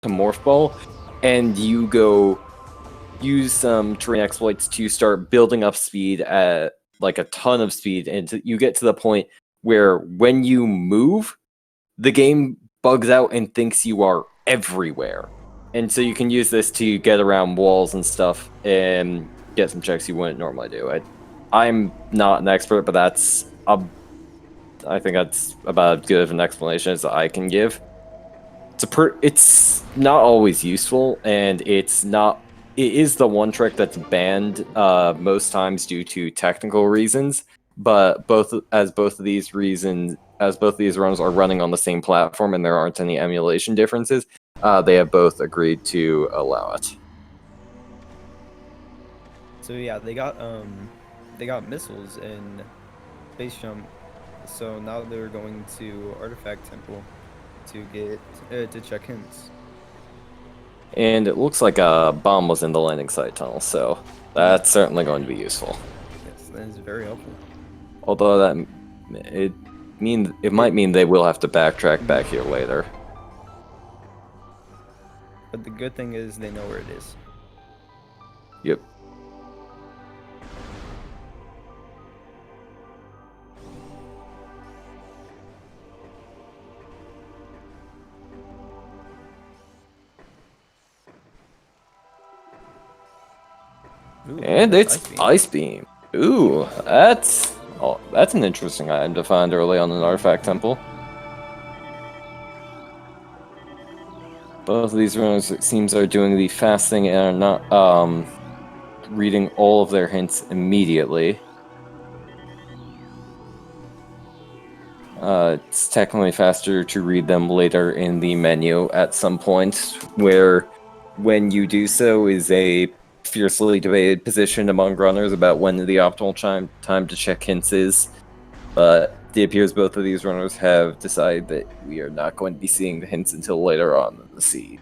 to Morph Ball, and you go use some terrain exploits to start building up speed at like a ton of speed, and you get to the point where when you move, the game bugs out and thinks you are everywhere. And so you can use this to get around walls and stuff and get some checks you wouldn't normally do. I'm not an expert, but I think that's about as good of an explanation as I can give. It's not always useful, and it is the one trick that's banned most times due to technical reasons. But both of these runs are running on the same platform and there aren't any emulation differences, they have both agreed to allow it. So yeah, they got missiles in Space Jump, so now they're going to Artifact Temple to get to check hints. And it looks like a bomb was in the landing site tunnel, so that's certainly going to be useful. Yes, that is very helpful. Although it might mean they will have to backtrack back here later. But the good thing is they know where it is. Yep. Ooh, and it's Ice Beam. Ooh, that's an interesting item to find early on in an Artifact Temple. Both of these runners, it seems, are doing the fast thing and are not reading all of their hints immediately. It's technically faster to read them later in the menu at some point, where when you do so is a fiercely debated position among runners about when the optimal time to check hints is. But it appears both of these runners have decided that we are not going to be seeing the hints until later on in the seed.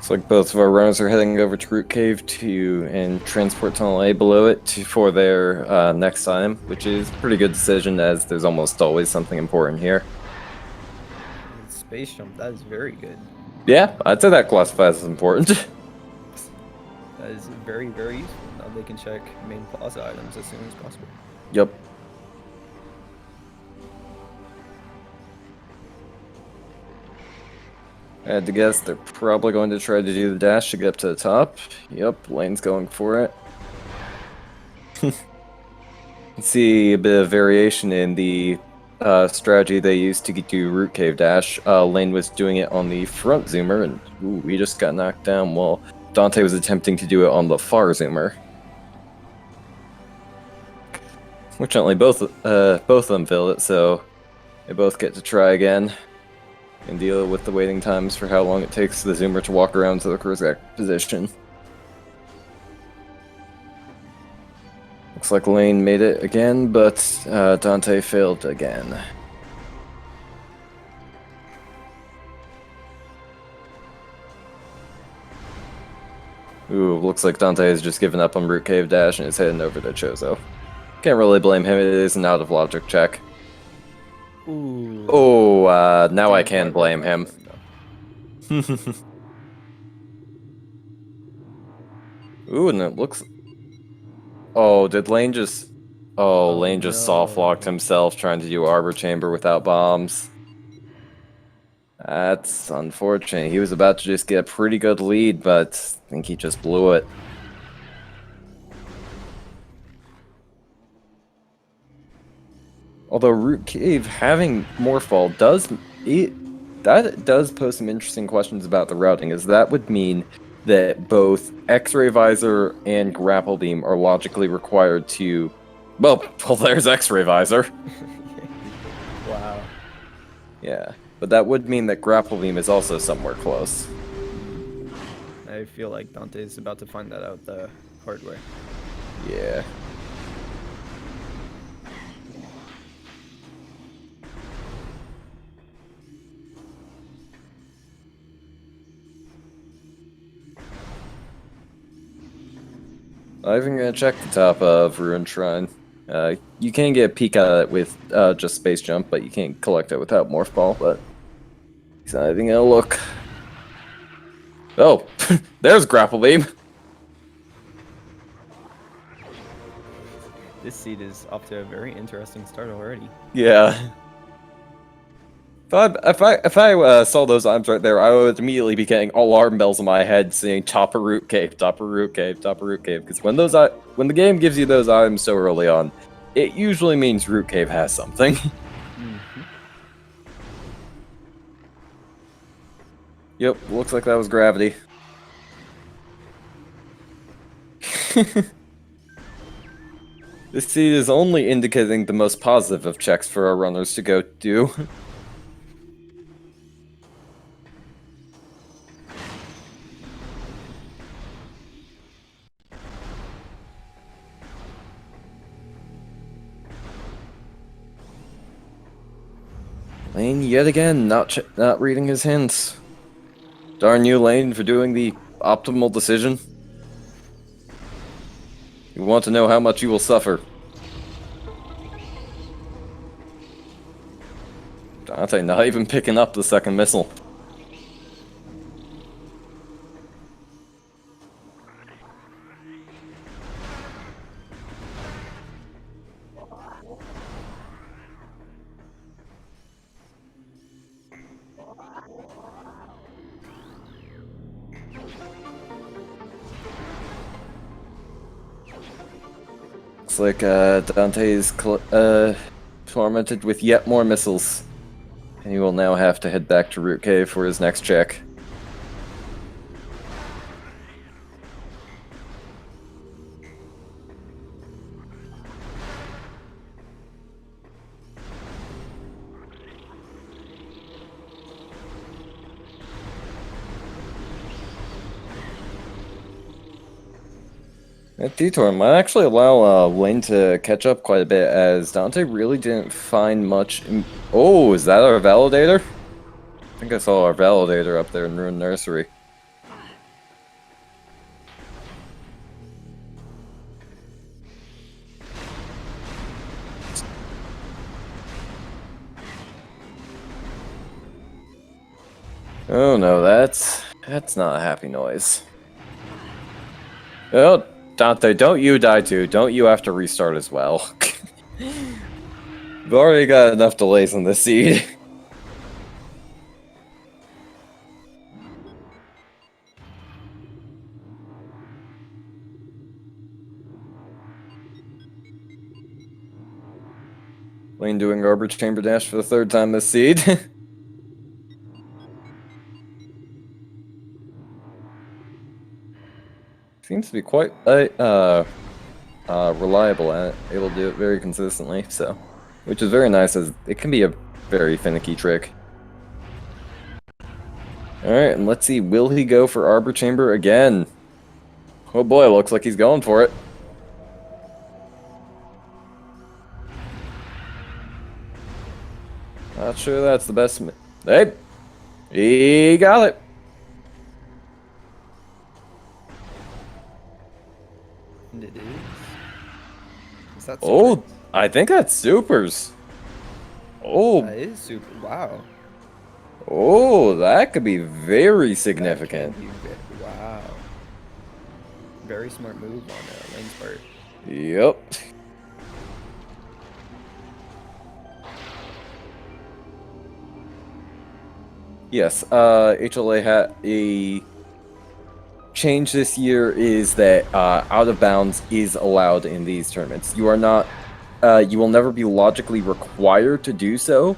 Looks like both of our runners are heading over to Root Cave and Transport Tunnel A below it for their next item, which is a pretty good decision as there's almost always something important here. Space Jump, that is very good. Yeah, I'd say that classifies as important. That is very, very useful. Now they can check main plaza items as soon as possible. Yep. I had to guess they're probably going to try to do the dash to get up to the top. Yep, Lane's going for it. See a bit of variation in the strategy they used to get to Root Cave dash. Lane was doing it on the front zoomer, and ooh, we just got knocked down while Dante was attempting to do it on the far zoomer. Fortunately, both of them failed it, so they both get to try again and deal with the waiting times for how long it takes the zoomer to walk around to the correct position. Looks like Lane made it again, but Dante failed again. Ooh, looks like Dante has just given up on Root Cave Dash and is heading over to Chozo. Can't really blame him, it is an out of logic check. Ooh. Oh, now I can blame him. Ooh, and it looks... Oh, did Lane just... Oh, Lane just soft-locked himself trying to do Arbor Chamber without bombs. That's unfortunate. He was about to just get a pretty good lead, but I think he just blew it. Although Root Cave having Morphball does pose some interesting questions about the routing, as that would mean that both X-Ray Visor and Grapple Beam are logically required to... Well, there's X-Ray Visor. Wow. Yeah, but that would mean that grapple beam is also somewhere close. I feel like Dante is about to find that out the hard way. Yeah. I'm even gonna check the top of Ruined Shrine. You can get a peek at it with just Space Jump, but you can't collect it without Morph Ball, but he's not even gonna look. Oh, there's Grapple Beam! This seed is off to a very interesting start already. Yeah. If I saw those items right there, I would immediately be getting alarm bells in my head saying top of root cave, top of root cave, top of root cave. Because when the game gives you those items so early on, it usually means root cave has something. Mm-hmm. Yep, looks like that was gravity. This seed is only indicating the most positive of checks for our runners to go do. Lane, yet again, not reading his hints. Darn you, Lane, for doing the optimal decision. You want to know how much you will suffer. Dante not even picking up the second missile. Looks like Dante is tormented with yet more missiles. And he will now have to head back to Root Cave for his next check. That detour might actually allow Lane to catch up quite a bit, as Dante really didn't find much. Oh, is that our validator? I think I saw our validator up there in Ruined Nursery. Oh no, that's not a happy noise. Oh, Dante, don't you die too. Don't you have to restart as well. We've already got enough delays on this seed. Lane doing Arbor Chamber Dash for the third time this seed. Seems to be quite reliable at it, able to do it very consistently, so, which is very nice, as it can be a very finicky trick. Alright, and let's see, will he go for Arbor Chamber again? Oh boy, looks like he's going for it. Not sure that's the best. Hey! He got it! And it is. Is that Oh, super? I think that's supers. Oh, That is super. Wow. oh, that could be very significant. That can be wow. Very smart move on Lane's part. Yep. Yes, HLA had a change this year is that out of bounds is allowed in these tournaments. You are not, you will never be logically required to do so,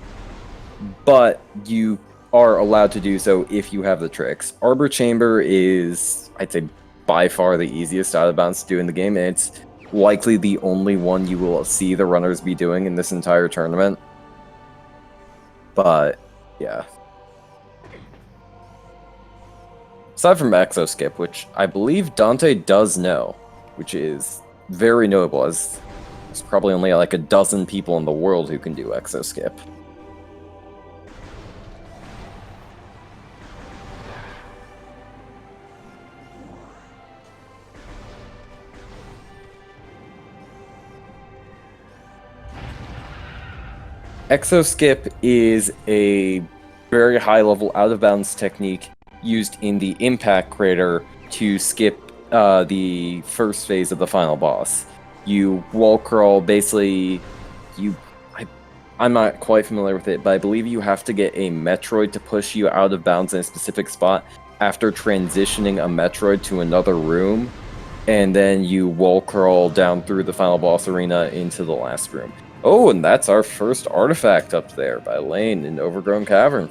but you are allowed to do so if you have the tricks. Arbor Chamber is, I'd say, by far the easiest out of bounds to do in the game, and it's likely the only one you will see the runners be doing in this entire tournament. But yeah. Aside from Exoskip, which I believe Dante does know, which is very notable, as there's probably only like a dozen people in the world who can do Exoskip. Exoskip is a very high-level out-of-bounds technique used in the impact crater to skip the first phase of the final boss. You wall crawl, basically, I'm not quite familiar with it, but I believe you have to get a Metroid to push you out of bounds in a specific spot after transitioning a Metroid to another room, and then you wall crawl down through the final boss arena into the last room. Oh, and that's our first artifact up there by Lane in Overgrown Cavern.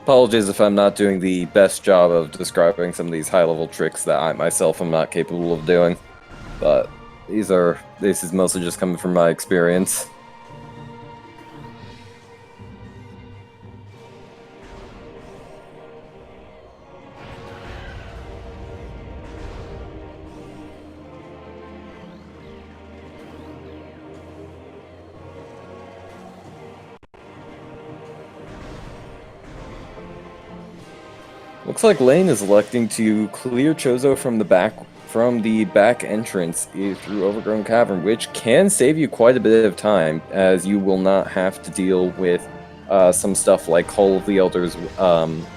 Apologies if I'm not doing the best job of describing some of these high-level tricks that I myself am not capable of doing, but this is mostly just coming from my experience. Looks like Lane is electing to clear Chozo from the back entrance through Overgrown Cavern, which can save you quite a bit of time, as you will not have to deal with some stuff like Hall of the Elders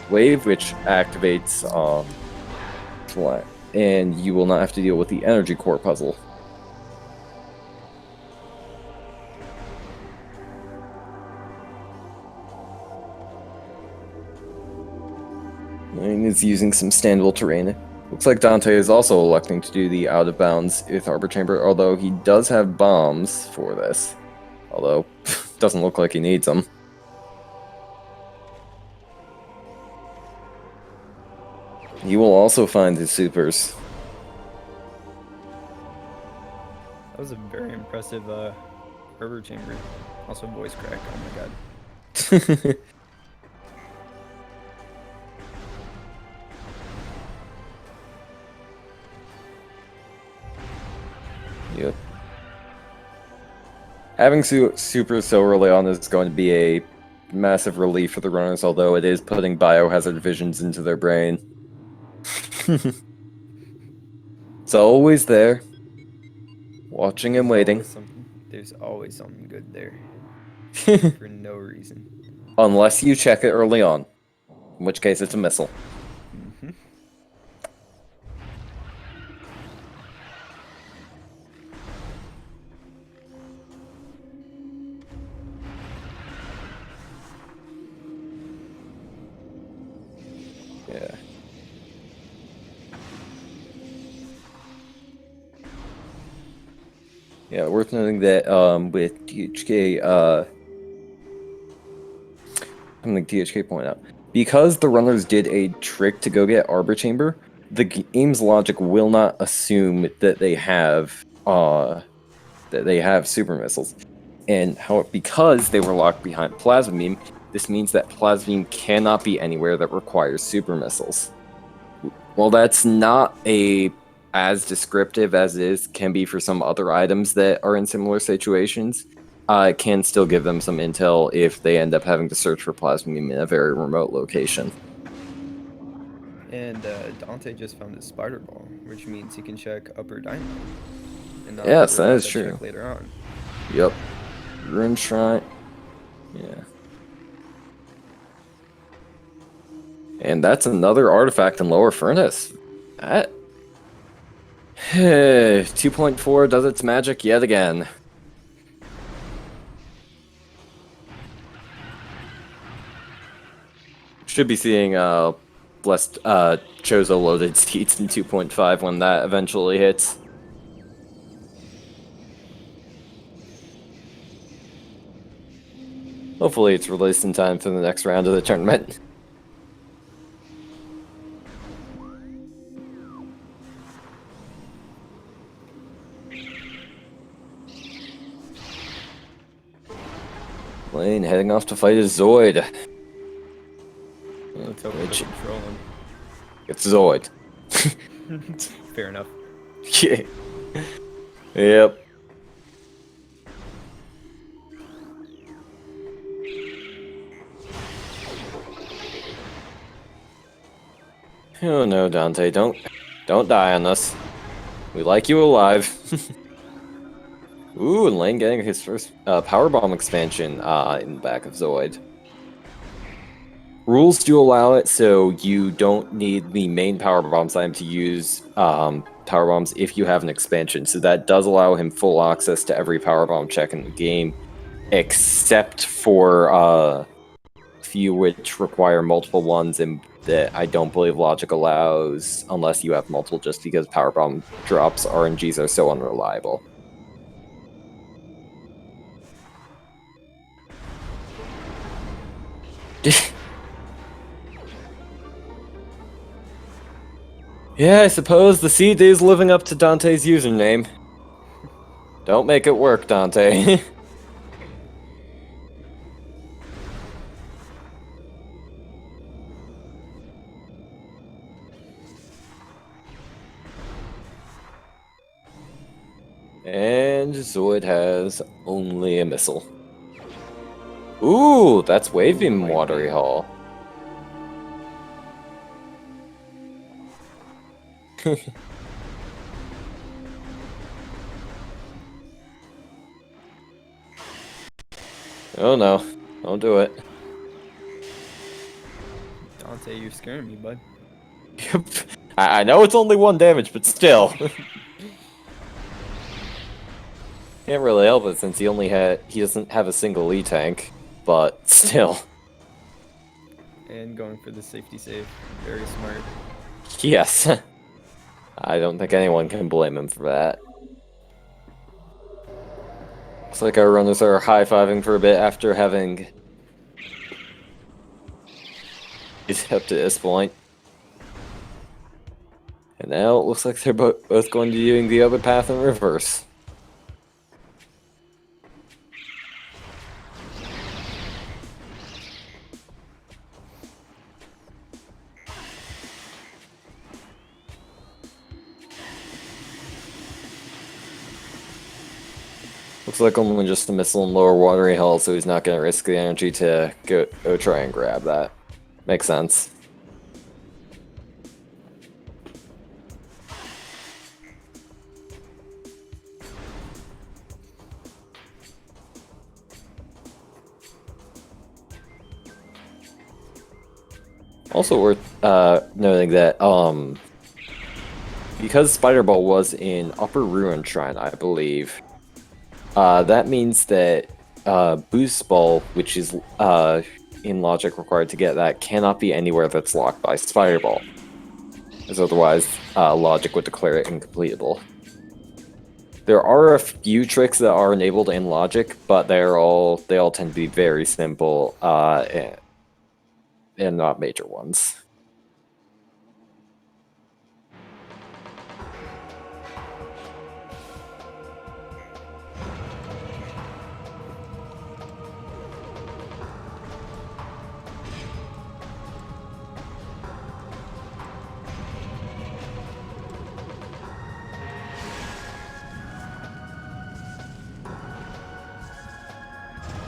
Wave, which activates, and you will not have to deal with the Energy Core puzzle. Lane is using some standable terrain. Looks like Dante is also electing to do the out-of-bounds Ith Harbor Chamber, although he does have bombs for this. Although, doesn't look like he needs them. He will also find his supers. That was a very impressive Harbor Chamber. Also voice crack, oh my god. Yep. Having super so early on is going to be a massive relief for the runners, although it is putting biohazard visions into their brain. It's always there, watching and waiting. There's always something good there. For no reason. Unless you check it early on, in which case it's a missile. Mm-hmm. Yeah. Yeah, worth noting that with THK, something THK pointed out, because the runners did a trick to go get Arbor Chamber, the game's logic will not assume that they have super missiles, and because they were locked behind Plasma Beam, this means that Plasma Beam cannot be anywhere that requires super missiles. Well, that's not as descriptive as it can be for some other items that are in similar situations. It can still give them some intel if they end up having to search for Plasma Beam in a very remote location. And Dante just found his Spider Ball, which means he can check Upper Dynamo. And not Yes, worry that about is true. check later on. Yep. Rune Shrine. Yeah. And that's another artifact in Lower Furnace. That 2.4 does its magic yet again. Should be seeing less Chozo loaded seats in 2.5 when that eventually hits. Hopefully it's released in time for the next round of the tournament. Lane heading off to fight a Zoid. Let's hope we Which control him. it's Zoid. Fair enough. Yeah. Yep. Oh no, Dante, don't die on us. We like you alive. Ooh, and Lane getting his first powerbomb expansion in the back of Zoid. Rules do allow it, so you don't need the main powerbomb item to use powerbombs if you have an expansion. So that does allow him full access to every powerbomb check in the game, except for a few which require multiple ones, and that I don't believe Logic allows unless you have multiple, just because powerbomb drops RNGs are so unreliable. Yeah, I suppose the seed is living up to Dante's username. Don't make it work, Dante. And Zoid has only a missile. Ooh, that's Wave Beam Watery Hall. Oh no, don't do it. Dante, you're scaring me, bud. I know it's only 1 damage, but still. Can't really help it since he doesn't have a single E-tank, but still. And going for the safety save. Very smart. Yes. I don't think anyone can blame him for that. Looks like our runners are high-fiving for a bit after having it up to this point. And now it looks like they're both going to be doing the other path in reverse. Looks like only just a missile in lower watery hull, so he's not going to risk the energy to go try and grab that. Makes sense. Also worth noting that because Spider Ball was in Upper Ruin Shrine, I believe, that means that Boost Ball, which is in Logic required to get that, cannot be anywhere that's locked by Spider Ball, as otherwise Logic would declare it incompletable. There are a few tricks that are enabled in Logic, but they all tend to be very simple and not major ones.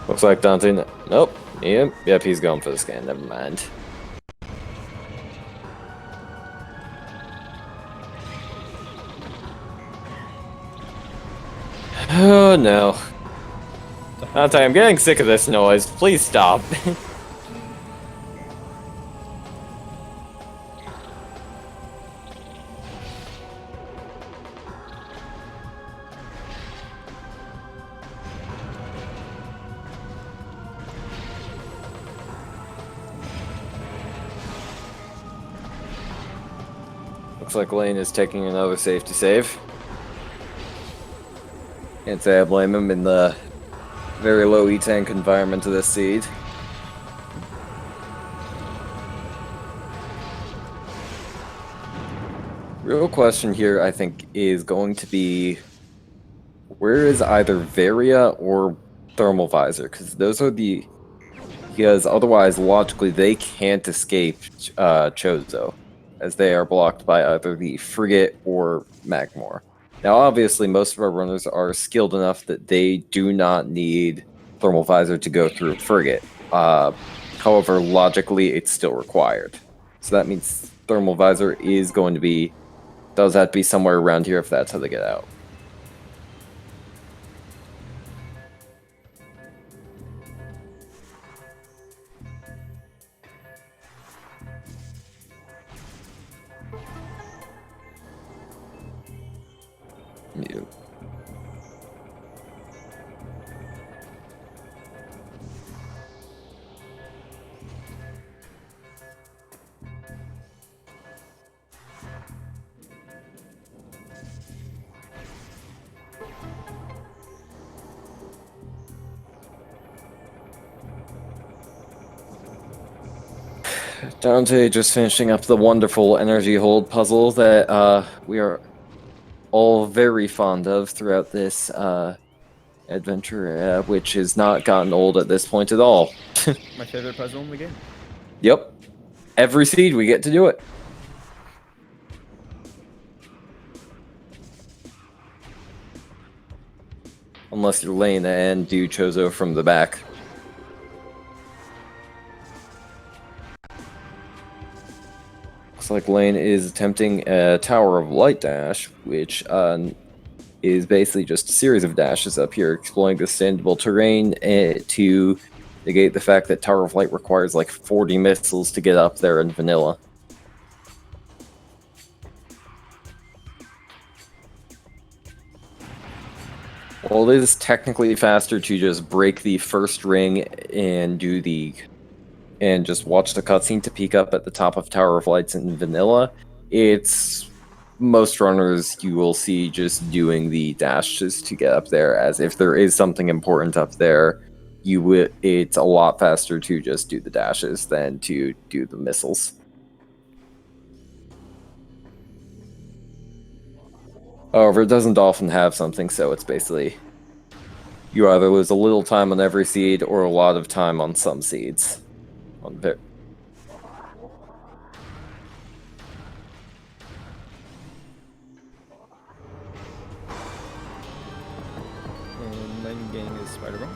Looks like Dante. Nope. Yep, he's going for the scan. Never mind. Oh no. Dante, I'm getting sick of this noise. Please stop. Looks like Lane is taking another safety save. Can't say I blame him in the very low E-tank environment of this seed. Real question here, I think, is going to be where is either Varia or thermal visor, because because otherwise, logically, they can't escape Chozo, as they are blocked by either the frigate or Magmor. Now, obviously, most of our runners are skilled enough that they do not need thermal visor to go through frigate. However, logically, it's still required. So that means thermal visor does have to be somewhere around here if that's how they get out. Yeah. Dante just finishing up the wonderful energy hold puzzle that we are all very fond of throughout this adventure, which has not gotten old at this point at all. My favorite puzzle in the game. Yep. Every seed we get to do it. Unless you're Lane and do Chozo from the back. Looks like Lane is attempting a Tower of Light dash, which is basically just a series of dashes up here, exploring the standable terrain to negate the fact that Tower of Light requires like 40 missiles to get up there in vanilla. Well, it is technically faster to just break the first ring and just watch the cutscene to peek up at the top of Tower of Lights in vanilla. It's most runners you will see just doing the dashes to get up there, as if there is something important up there, it's a lot faster to just do the dashes than to do the missiles. However, it doesn't often have something, so it's basically you either lose a little time on every seed or a lot of time on some seeds. And then getting his spider bomb.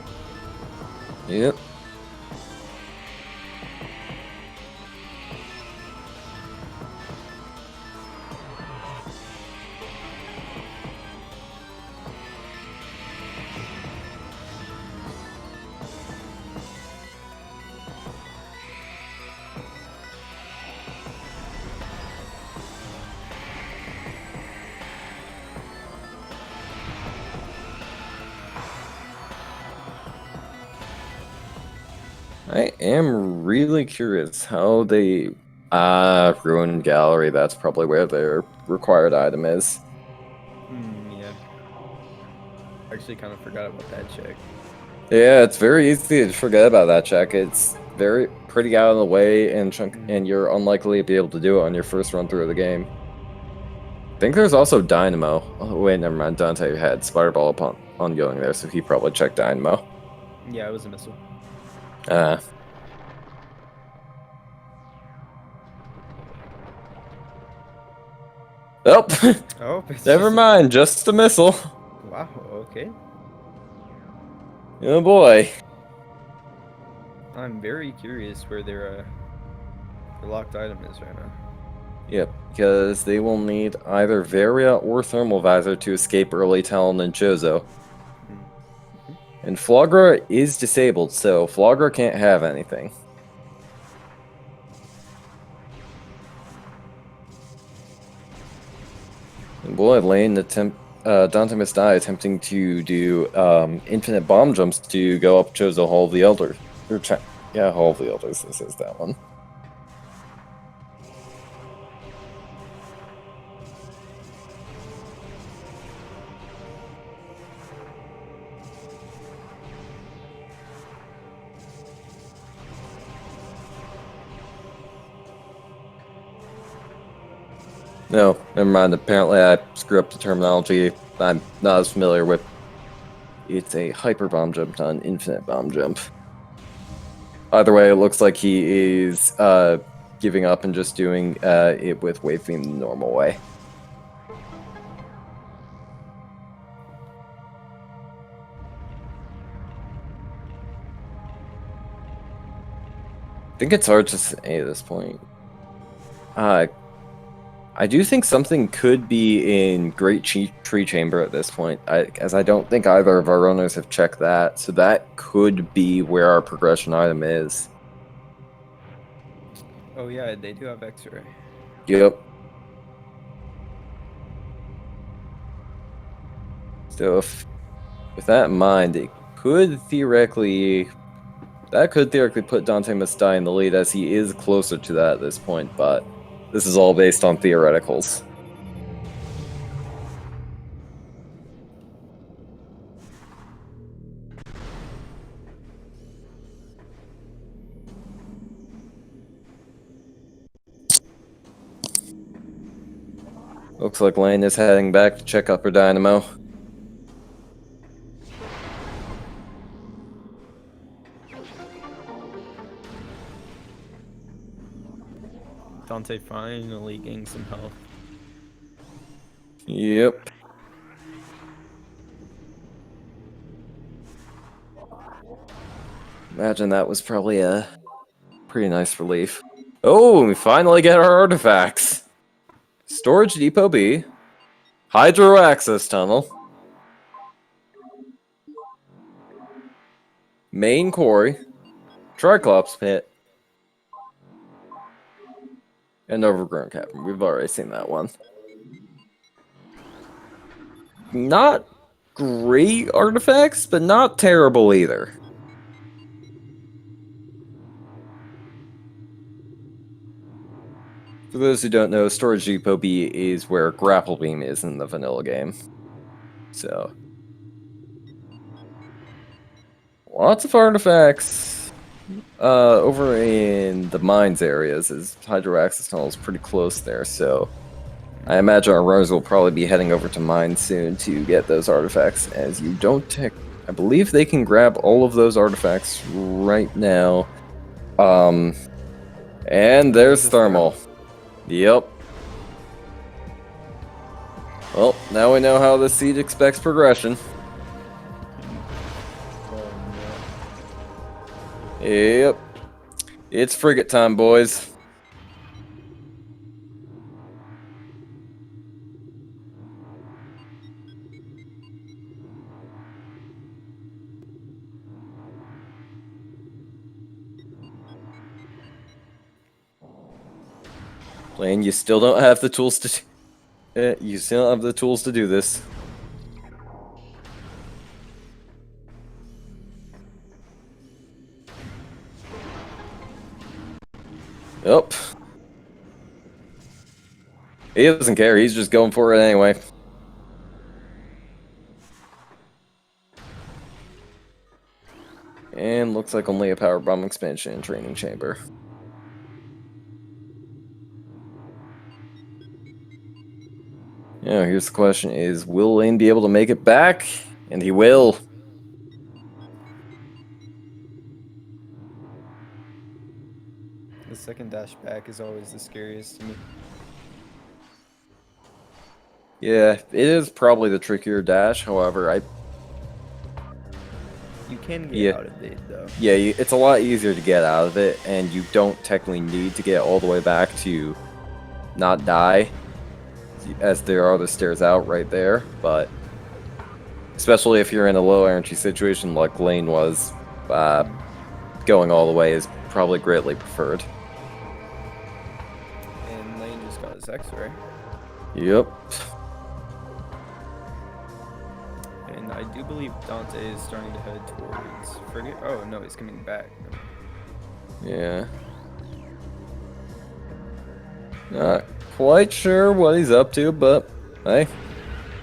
Yep. I am really curious how they... Ruined Gallery, that's probably where their required item is. Yeah. Actually kind of forgot about that check. Yeah, it's very easy to forget about that check. It's pretty out of the way, and you're unlikely to be able to do it on your first run through of the game. I think there's also Dynamo. Oh, wait, never mind. Dante had Spireball ongoing there, so he probably checked Dynamo. Yeah, it was a missile. Oh, never Just mind. Just a missile. Wow, okay. Oh boy. I'm very curious where their locked item is right now. Yep, because they will need either Varia or Thermal Visor to escape early Talon and Chozo. And Flagra is disabled, so Flagra can't have anything. And boy, Lane Dantemustdie234 attempting to do infinite bomb jumps to go up Chozo Hall of the Elder. Yeah, Hall of the Elders, this is that one. No, never mind. Apparently I screwed up the terminology. I'm not as familiar with It's a hyper bomb jump, not an infinite bomb jump. Either way, it looks like he is giving up and just doing it with wave beam the normal way. I think it's hard to say at this point. I do think something could be in Great Tree Chamber at this point, as I don't think either of our runners have checked that, so that could be where our progression item is. Oh yeah, they do have X-ray. Yep. So with that in mind, it could theoretically... That could theoretically put Dantemustdie234 in the lead, as he is closer to that at this point, but this is all based on theoreticals. Looks like Lane is heading back to check up her dynamo. Dante finally getting some health. Yep. Imagine that was probably a pretty nice relief. Oh, we finally get our artifacts. Storage Depot B. Hydro Access Tunnel. Main Quarry. Triclops Pit. And Overgrown Cavern. We've already seen that one. Not great artifacts, but not terrible either. For those who don't know, Storage Depot B is where Grapple Beam is in the vanilla game. So, lots of artifacts over in the mines areas, as Hydro Access Tunnel is pretty close there, so I imagine our runners will probably be heading over to mines soon to get those artifacts, as you don't take... I believe they can grab all of those artifacts right now. And there's Thermal. Yep. Well, now we know how the seed expects progression. Yep. It's frigate time, boys. Lane, you still don't have the tools to... you still don't have the tools to do this. Yep. He doesn't care, he's just going for it anyway. And looks like only a power bomb expansion and training chamber. Yeah, here's the question is, will Lane be able to make it back? And he will. The second dash back is always the scariest to me. Yeah, it is probably the trickier dash, however, You can get out of it, though. Yeah, it's a lot easier to get out of it, and you don't technically need to get all the way back to not die, as there are the stairs out right there, but especially if you're in a low energy situation like Lane was, going all the way is probably greatly preferred. And Lane just got his X-ray. Yep. And I do believe Dante is starting to head towards Frigate. Oh no, he's coming back. Yeah. Not quite sure what he's up to, but hey,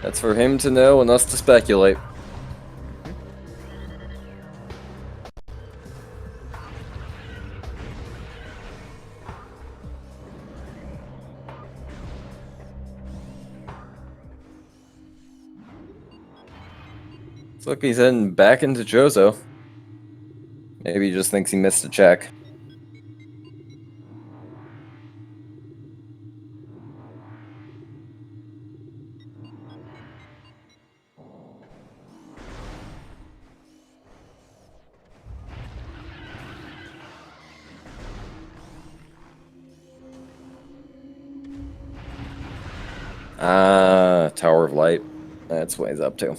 that's for him to know and us to speculate. Looks like he's heading back into Chozo. Maybe he just thinks he missed a check. Ah, Tower of Light. That's what he's up to.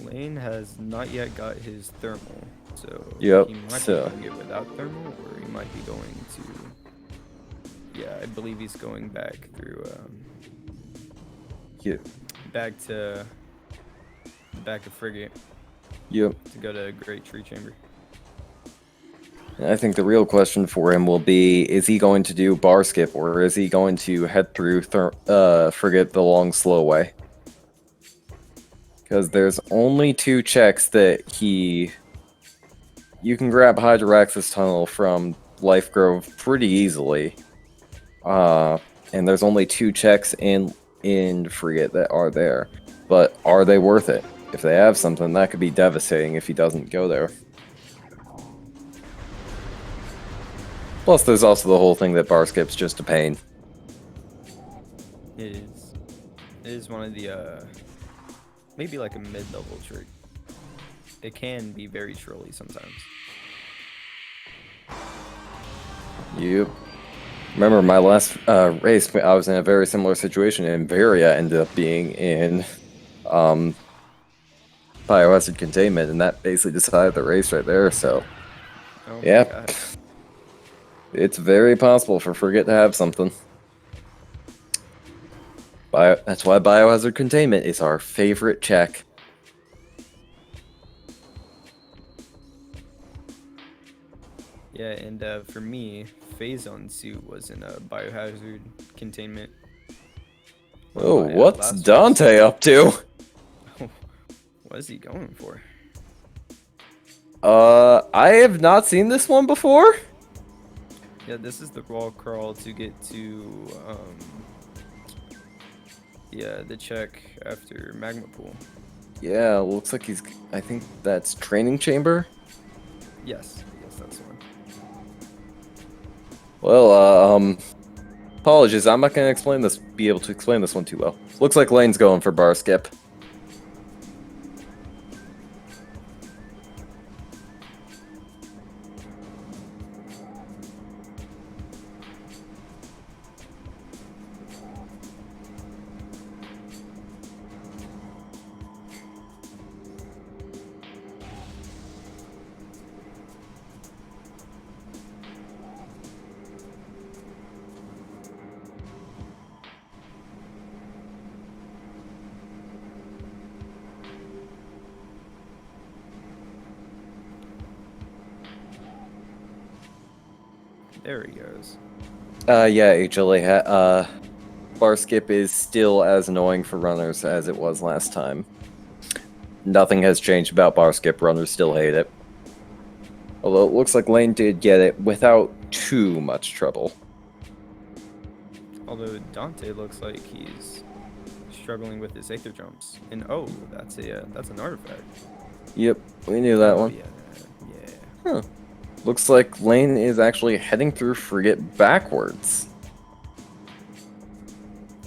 Lane has not yet got his thermal, so Yep, he might so- be doing it without thermal, or he might be going to. Yeah, I believe he's going back through. Yep. Back to Frigate Yep. to go to Great Tree Chamber. I think the real question for him will be, is he going to do bar skip, or is he going to head through Frigate the long, slow way? Because there's only 2 checks that you can grab Hydraxis Tunnel from Life Grove pretty easily. And there's only 2 checks in Frigate that are there. But are they worth it? If they have something, that could be devastating if he doesn't go there. Plus, there's also the whole thing that bar skip's just a pain. It is. It is one of the maybe like a mid-level trick. It can be very trolly sometimes. Yep. Remember my last race, I was in a very similar situation, and Varia ended up being in biohazard containment, and that basically decided the race right there, so Oh my yeah. God. It's very possible for Frigate to have something. That's why biohazard containment is our favorite check. Yeah, and for me, Phazon suit was in a biohazard containment. Oh, My, what's last Dante up to? What is he going for? I have not seen this one before. Yeah, this is the wall crawl to get to yeah, the check after magma pool. Yeah, looks like he's. I think that's training chamber. Yes, that's the one. Well, apologies. I'm not gonna be able to explain this one too well. Looks like Lane's going for bar skip. There he goes. Yeah, HLA. Bar skip is still as annoying for runners as it was last time. Nothing has changed about bar skip. Runners still hate it. Although it looks like Lane did get it without too much trouble. Although Dante looks like he's struggling with his Aether jumps. And oh, that's an artifact. Yep, we knew that Oh, one. yeah. Huh. Looks like Lane is actually heading through Frigate backwards.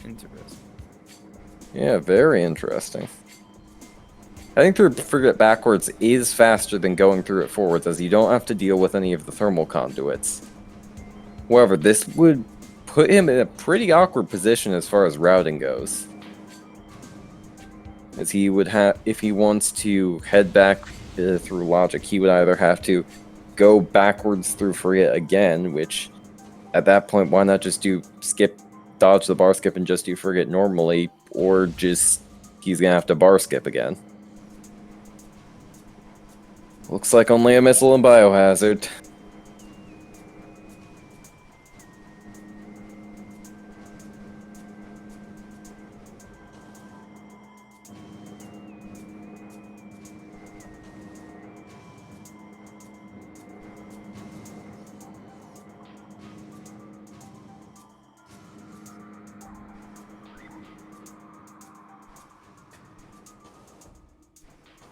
Interesting. Yeah, very interesting. Heading through Frigate backwards is faster than going through it forwards, as you don't have to deal with any of the thermal conduits. However, this would put him in a pretty awkward position as far as routing goes. as he would have, if he wants to head back through logic, he would either have to go backwards through Freya again, which at that point, why not just do dodge the bar skip and just do Frigate normally, or just he's gonna have to bar skip again. Looks like only a missile and biohazard.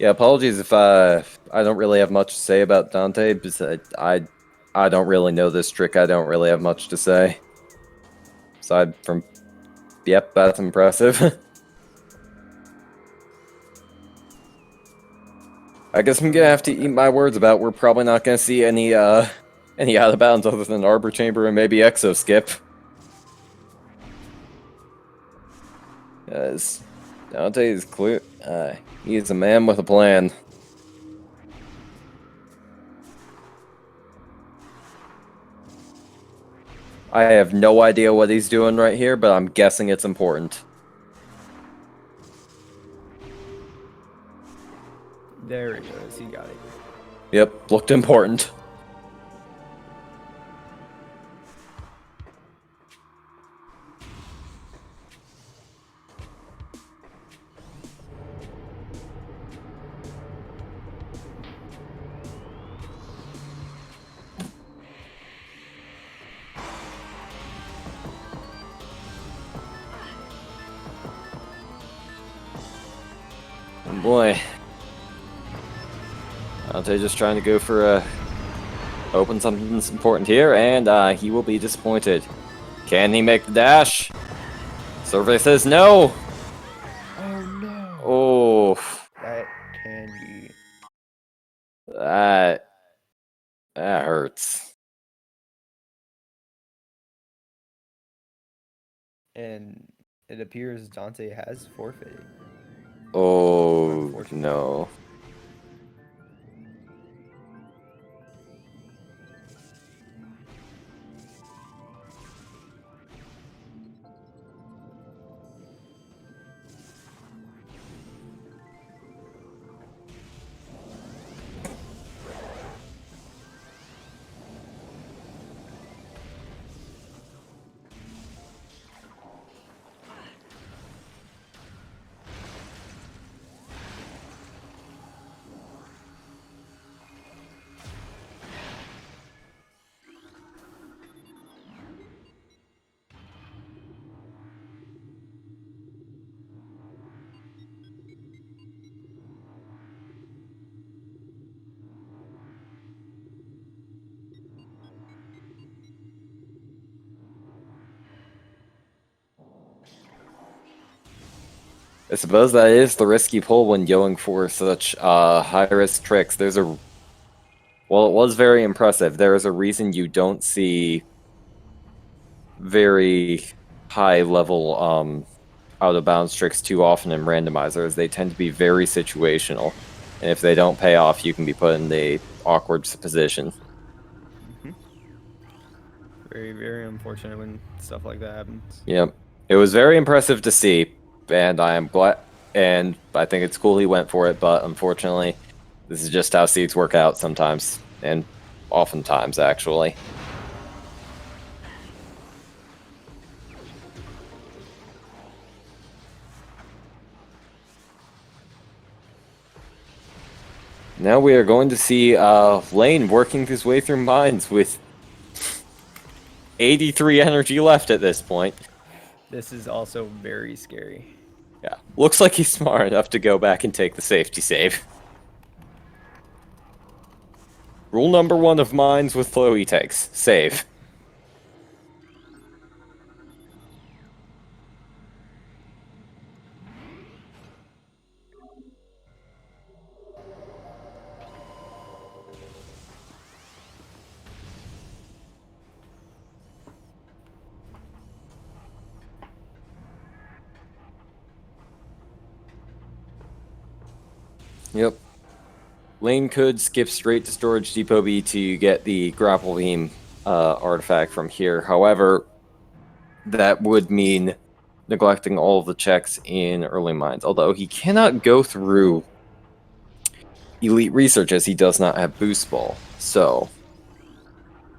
Yeah, apologies if I don't really have much to say about Dante, because I don't really know this trick. I don't really have much to say. Aside from, yep, that's impressive. I guess I'm gonna have to eat my words about we're probably not gonna see any out of bounds other than Arbor Chamber and maybe Exo Skip. As Dante is clear, he is a man with a plan. I have no idea what he's doing right here, but I'm guessing it's important. There he goes. He got it. Yep, looked important. Oh boy. Dante just trying to go for open something important here, and he will be disappointed. Can he make the dash? Survey says no! Oh no! Oh, That can be. that hurts. And it appears Dante has forfeited. Oh Unfortunately. no. I suppose that is the risky pull when going for such high-risk tricks. Well, it was very impressive. There is a reason you don't see very high-level out-of-bounds tricks too often in randomizers. They tend to be very situational, and if they don't pay off, you can be put in the awkward position. Very, very unfortunate when stuff like that happens. Yep. It was very impressive to see, and I am glad, and I think it's cool he went for it, but unfortunately, this is just how seeds work out sometimes, and oftentimes, actually. Now we are going to see Lane working his way through mines with 83 energy left at this point. This is also very scary. Yeah, looks like he's smart enough to go back and take the safety save. Rule number 1 of mines with flow he takes, save. Yep. Lane could skip straight to Storage Depot B to get the Grapple Beam artifact from here. However, that would mean neglecting all of the checks in early mines. Although he cannot go through Elite Research as he does not have Boost Ball. So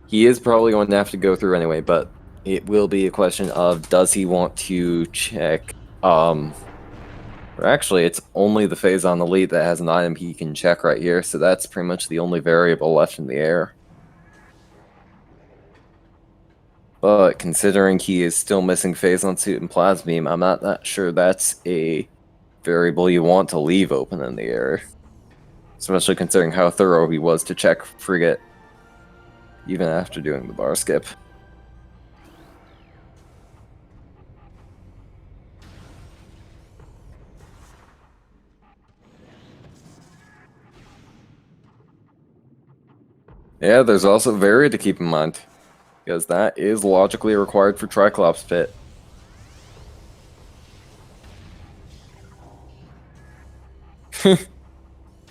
he is probably going to have to go through anyway, but it will be a question of does he want to check or actually, it's only the Phazon Elite that has an item he can check right here, so that's pretty much the only variable left in the air. But considering he is still missing Phazon Suit and Plasma Beam, I'm not that sure that's a variable you want to leave open in the air. Especially considering how thorough he was to check Frigate, even after doing the bar skip. Yeah, there's also Varia to keep in mind, because that is logically required for Triclops Pit.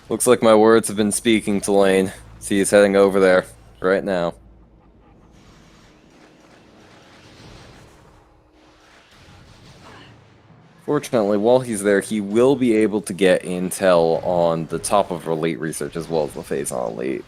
Looks like my words have been speaking to Lane. See, he's heading over there right now. Fortunately, while he's there, he will be able to get intel on the top of Elite Research as well as the Phazon Elite.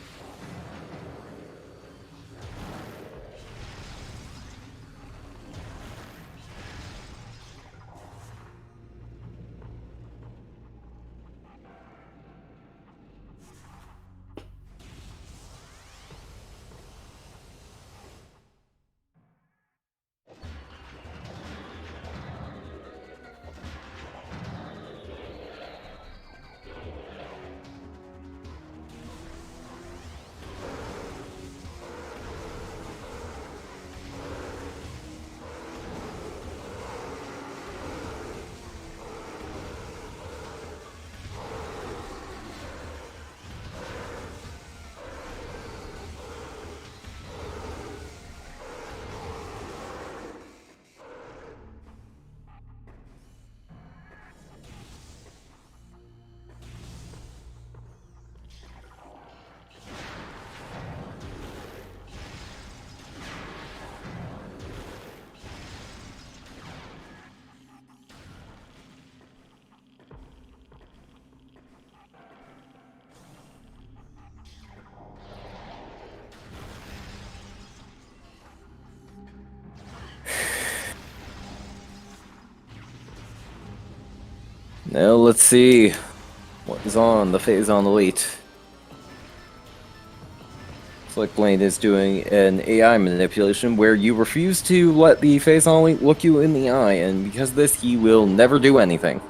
Now let's see what is on the Phazon Elite. Looks like Blaine is doing an AI manipulation where you refuse to let the Phazon Elite look you in the eye, and because of this, he will never do anything.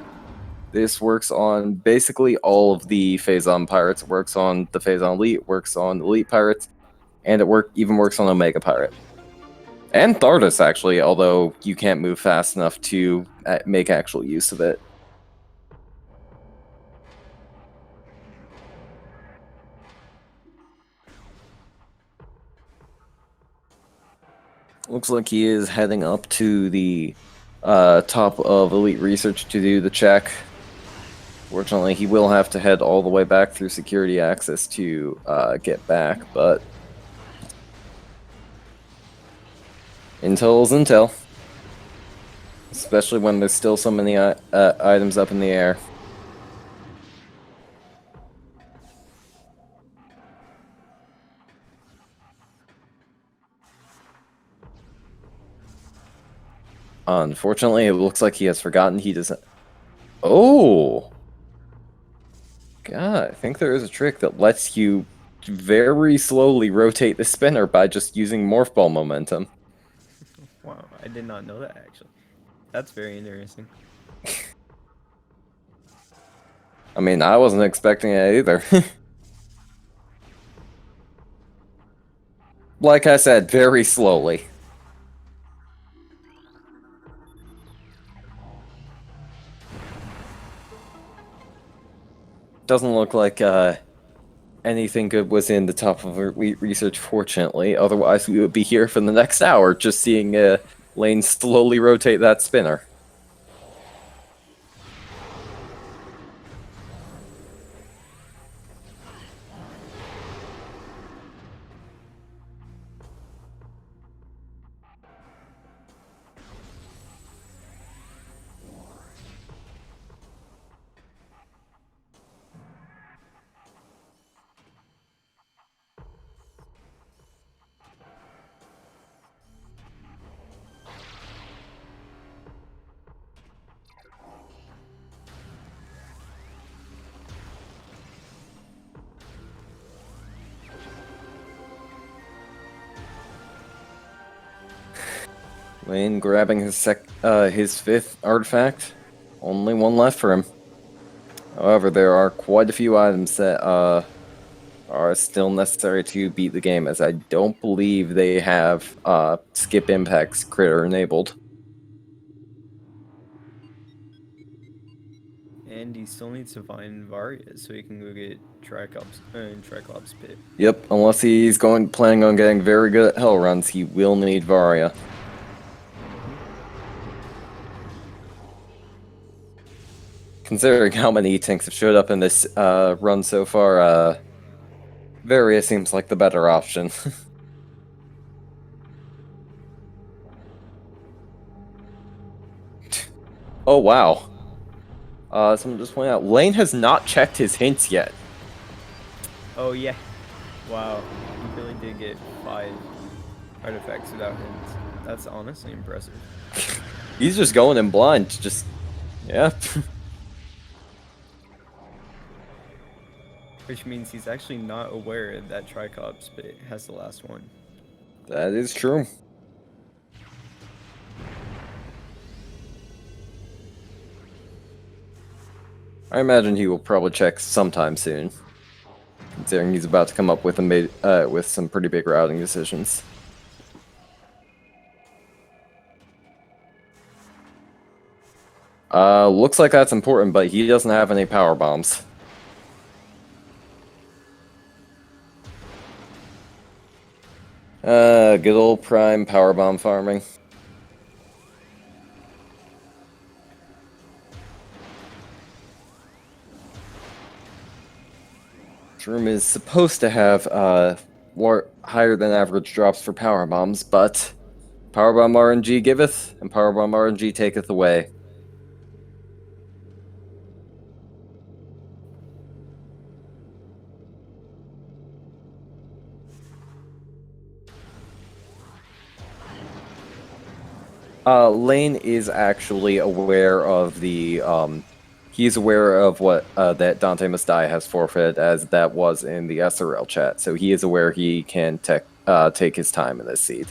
This works on basically all of the Phazon Pirates. It works on the Phazon Elite, works on Elite Pirates, and it even works on Omega Pirate. And Thardus, actually, although you can't move fast enough to make actual use of it. Looks like he is heading up to the top of Elite Research to do the check. Fortunately, he will have to head all the way back through security access to get back, but intel is intel. Especially when there's still so many items up in the air. Unfortunately, it looks like he has forgotten he doesn't... Oh! God, I think there is a trick that lets you very slowly rotate the spinner by just using Morph Ball momentum. Wow, I did not know that, actually. That's very interesting. I mean, I wasn't expecting it either. Like I said, very slowly. Doesn't look like anything good was in the top of Elite Research, fortunately. Otherwise, we would be here for the next hour just seeing Lane slowly rotate that spinner. Lane grabbing his fifth artifact. Only one left for him. However, there are quite a few items that are still necessary to beat the game, as I don't believe they have skip impacts critter enabled. And he still needs to find Varia so he can go get Triclops Pit. Yep, unless he's planning on getting very good at hell runs, he will need Varia. Considering how many tanks have showed up in this run so far, Varia seems like the better option. Oh wow. Someone just pointed out, Lane has not checked his hints yet. Oh yeah. Wow. He really did get 5 artifacts without hints. That's honestly impressive. He's just going in blind, just... yeah. Which means he's actually not aware that Triclops Pit has the last one. That is true. I imagine he will probably check sometime soon, considering he's about to come up with with some pretty big routing decisions. Looks like that's important, but he doesn't have any power bombs. Good old prime power bomb farming. This room is supposed to have higher than average drops for power bombs, but power bomb RNG giveth, and power bomb RNG taketh away. Lane is actually aware of the he's aware of what that Dantemustdie234 has forfeited, as that was in the SRL chat, so he is aware he can take his time in this seed.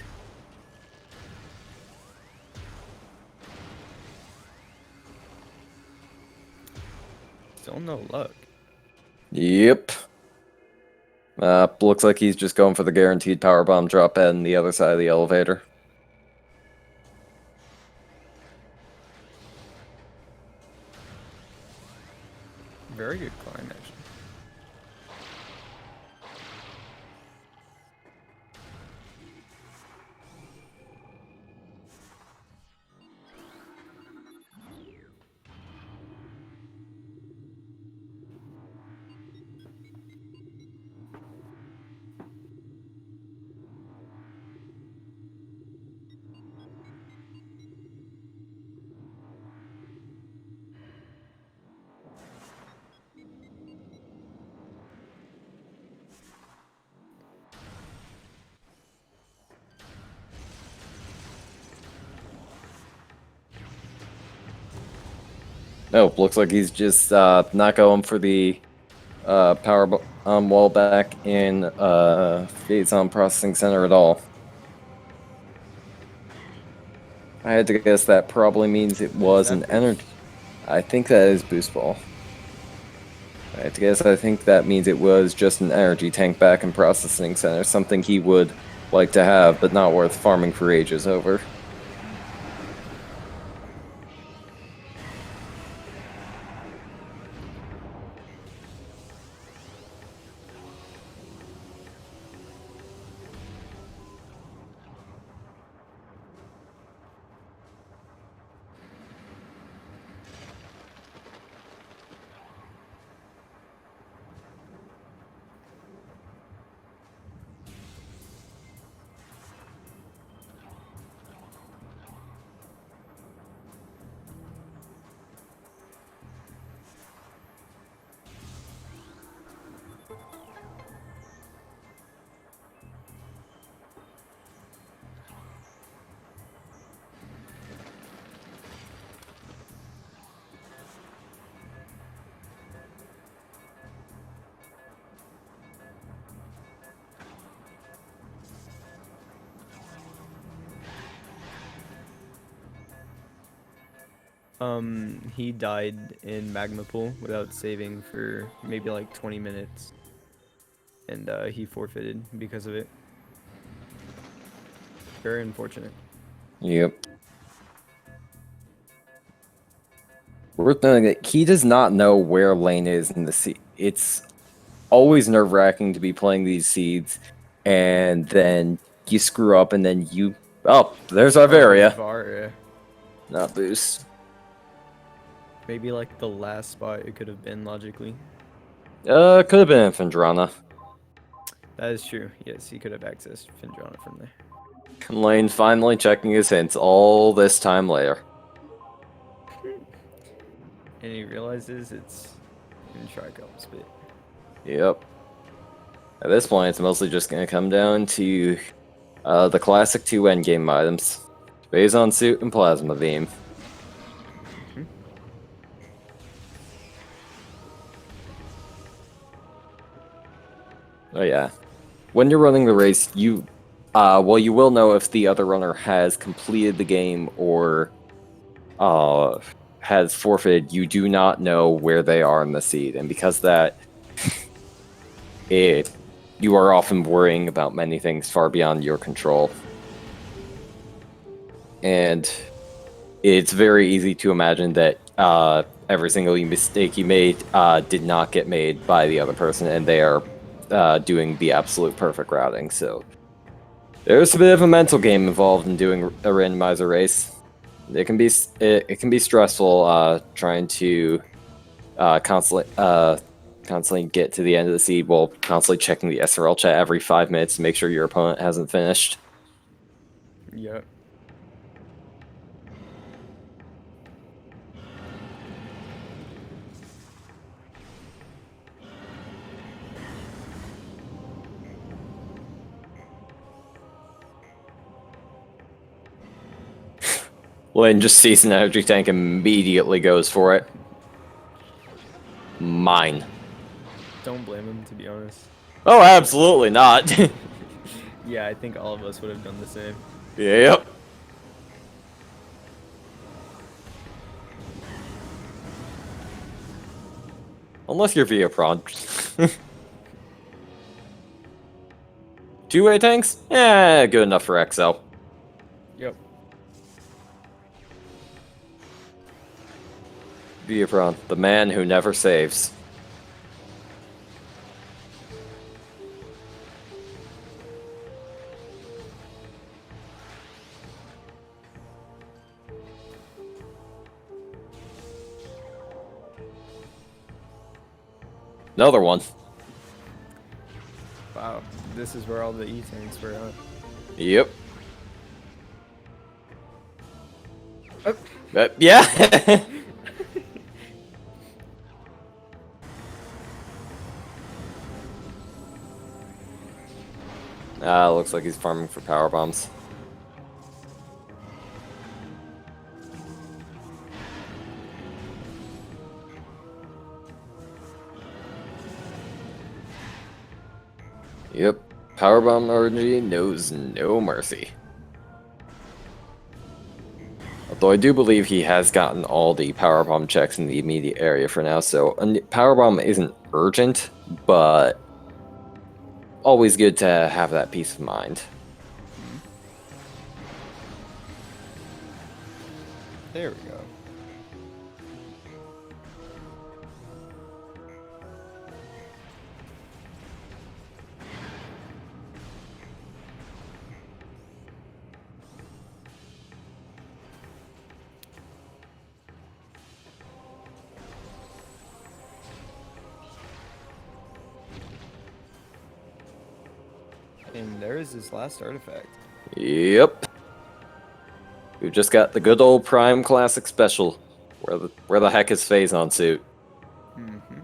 Still no luck. Yep. Looks like he's just going for the guaranteed power bomb drop on the other side of the elevator. Very good climb, actually. Nope, looks like he's just not going for the power bomb wall back in Phazon Processing Center at all. I had to guess that probably means it was an energy. I think that is boost ball. I had to guess, I think that means it was just an energy tank back in Processing Center, something he would like to have, but not worth farming for ages over. He died in magma pool without saving for maybe like 20 minutes, and he forfeited because of it. Very unfortunate. Yep. Worth noting that he does not know where Lane is in the seed. It's always nerve-wracking to be playing these seeds, and then you screw up, and then you... Oh, there's Oh, there's Ivaria. Varia. Not Boost. Maybe like the last spot it could have been logically. Could have been Findrana. That is true. Yes, he could have accessed Findrana from there. Lane finally checking his hints all this time later. And he realizes it's in Tricomp's bit. Yep. At this point, it's mostly just going to come down to the classic 2 endgame items. Phazon Suit and Plasma Beam. Oh yeah. When you're running the race, you you will know if the other runner has completed the game or has forfeited. You do not know where they are in the seed, and because that, you are often worrying about many things far beyond your control. And it's very easy to imagine that every single mistake you made did not get made by the other person, and they are doing the absolute perfect routing. So there's a bit of a mental game involved in doing a randomizer race. It can be stressful trying to constantly get to the end of the seed while constantly checking the SRL chat every 5 minutes to make sure your opponent hasn't finished. Yep. Lane just sees an energy tank and immediately goes for it. Mine. Don't blame him, to be honest. Oh, absolutely not. Yeah, I think all of us would have done the same. Yep. Unless you're via prawn. 2-way tanks? Eh, good enough for XL. Yep. Via prawn, the man who never saves. Another one. Wow, this is where all the E-tanks were at. Yep. Oh. Yeah. Looks like he's farming for power bombs. Yep. Powerbomb RNG knows no mercy. Although I do believe he has gotten all the powerbomb checks in the immediate area for now, so powerbomb isn't urgent, but always good to have that peace of mind. There we go. And there is his last artifact. Yep. We've just got the good old Prime Classic Special. Where the heck is Phazon Suit? Mm-hmm.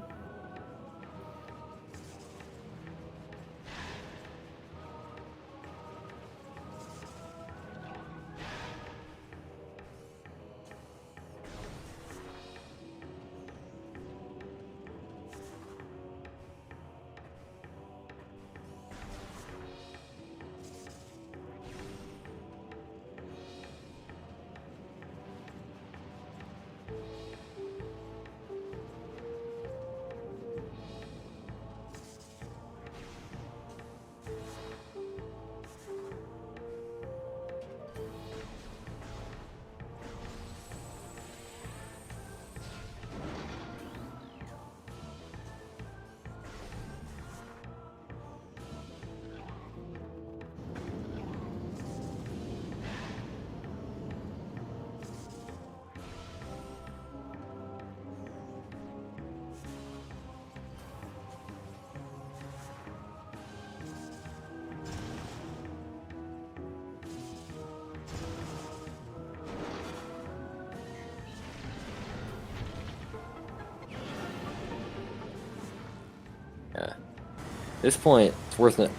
this point, it's worth it.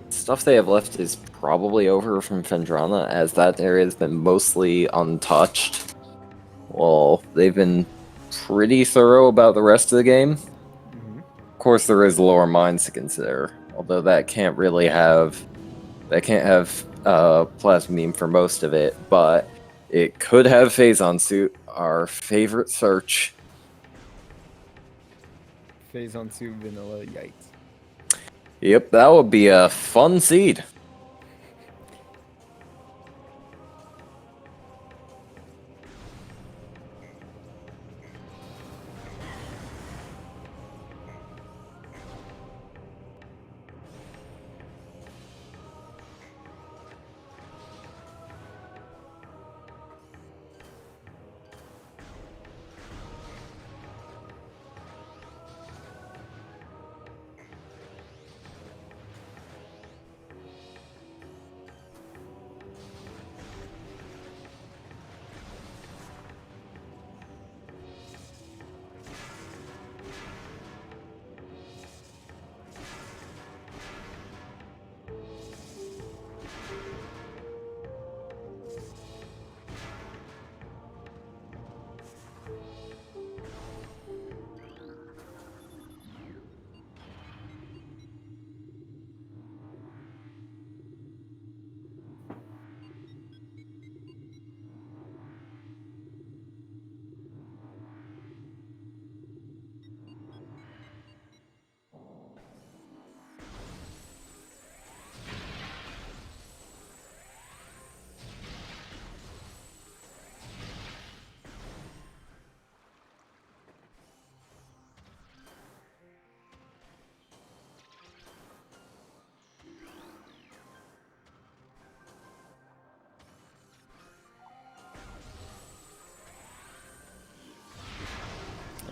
Stuff they have left is probably over from Fendrana, as that area has been mostly untouched. Well, they've been pretty thorough about the rest of the game. Of course, there is lower mines to consider, although that can't really have plasma beam for most of it, but it could have Phazon suit, our favorite search. Phazon suit vanilla, yikes. Yep, that would be a fun seed.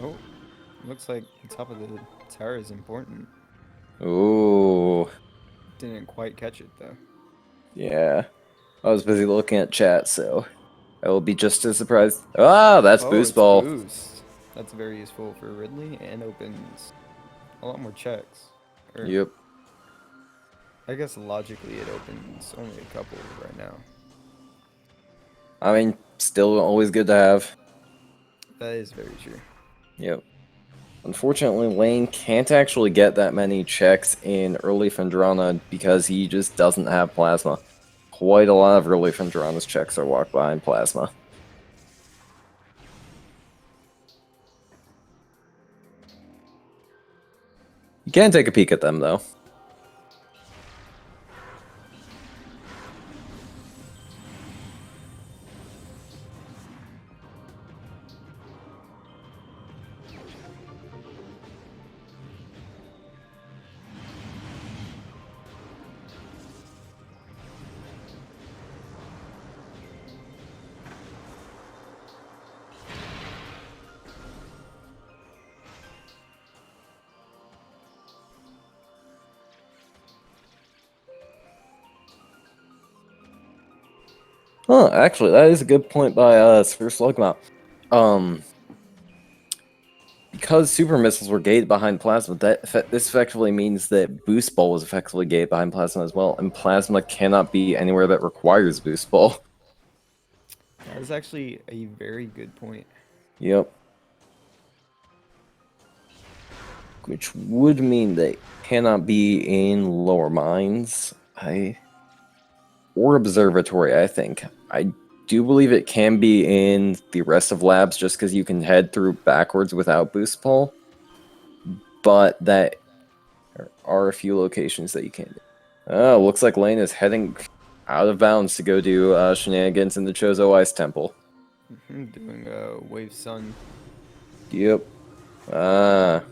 Oh, looks like the top of the tower is important. Ooh, Didn't quite catch it though. yeah. I was busy looking at chat, so I will be just as surprised. Ah, that's Oh, boost it's ball. boost. That's very useful for Ridley and opens a lot more checks. Or, Yep. I guess logically it opens only a couple right now. I mean, still always good to have. That is very true. Yep. Unfortunately, Lane can't actually get that many checks in early Fendrana because he just doesn't have plasma. Quite a lot of early Fendrana's checks are locked behind plasma. You can take a peek at them, though. Huh, actually, that is a good point by Sir Slugmouth. Because super missiles were gated behind plasma, this effectively means that boost ball was effectively gated behind plasma as well, and plasma cannot be anywhere that requires boost ball. That is actually a very good point. Yep. Which would mean they cannot be in lower mines. Or observatory, I think. I do believe it can be in the rest of labs just because you can head through backwards without boost pull. But that there are a few locations that you can't do. Oh, looks like Lane is heading out of bounds to go do shenanigans in the Chozo Ice Temple. Doing a wave sun. Yep. So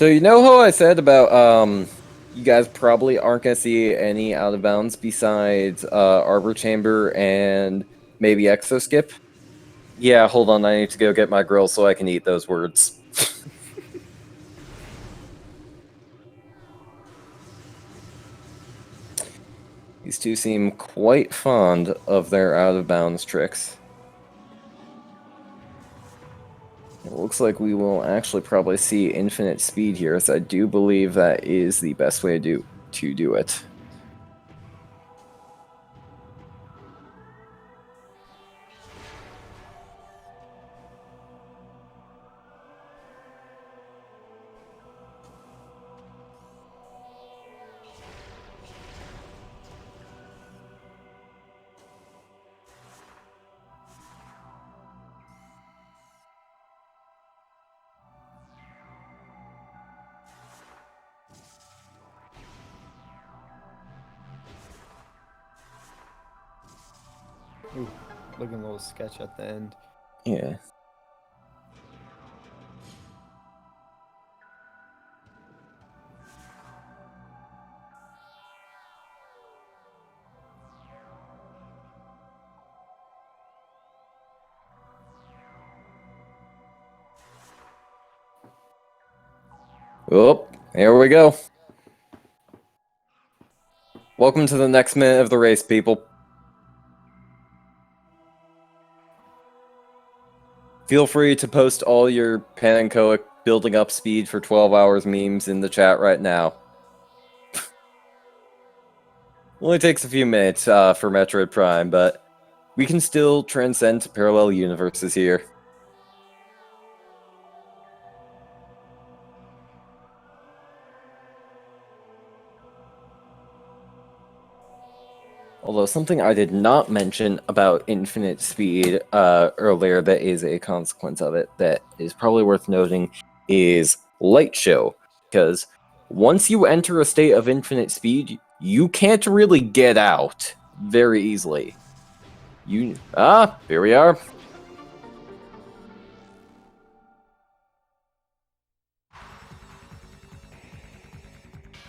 you know how I said about you guys probably aren't gonna see any out of bounds besides Arbor Chamber and maybe Exoskip? Yeah, hold on, I need to go get my grill so I can eat those words. These two seem quite fond of their out of bounds tricks. It looks like we will actually probably see infinite speed here, so I do believe that is the best way to do it. Ooh, looking a little sketch at the end. Yeah. Oh, here we go. Welcome to the next minute of the race, people. Feel free to post all your Panenkoic building up speed for 12 hours memes in the chat right now. Only takes a few minutes for Metroid Prime, but we can still transcend to parallel universes here. Although something I did not mention about infinite speed earlier that is a consequence of it that is probably worth noting is light show. Because once you enter a state of infinite speed, you can't really get out very easily. Here we are.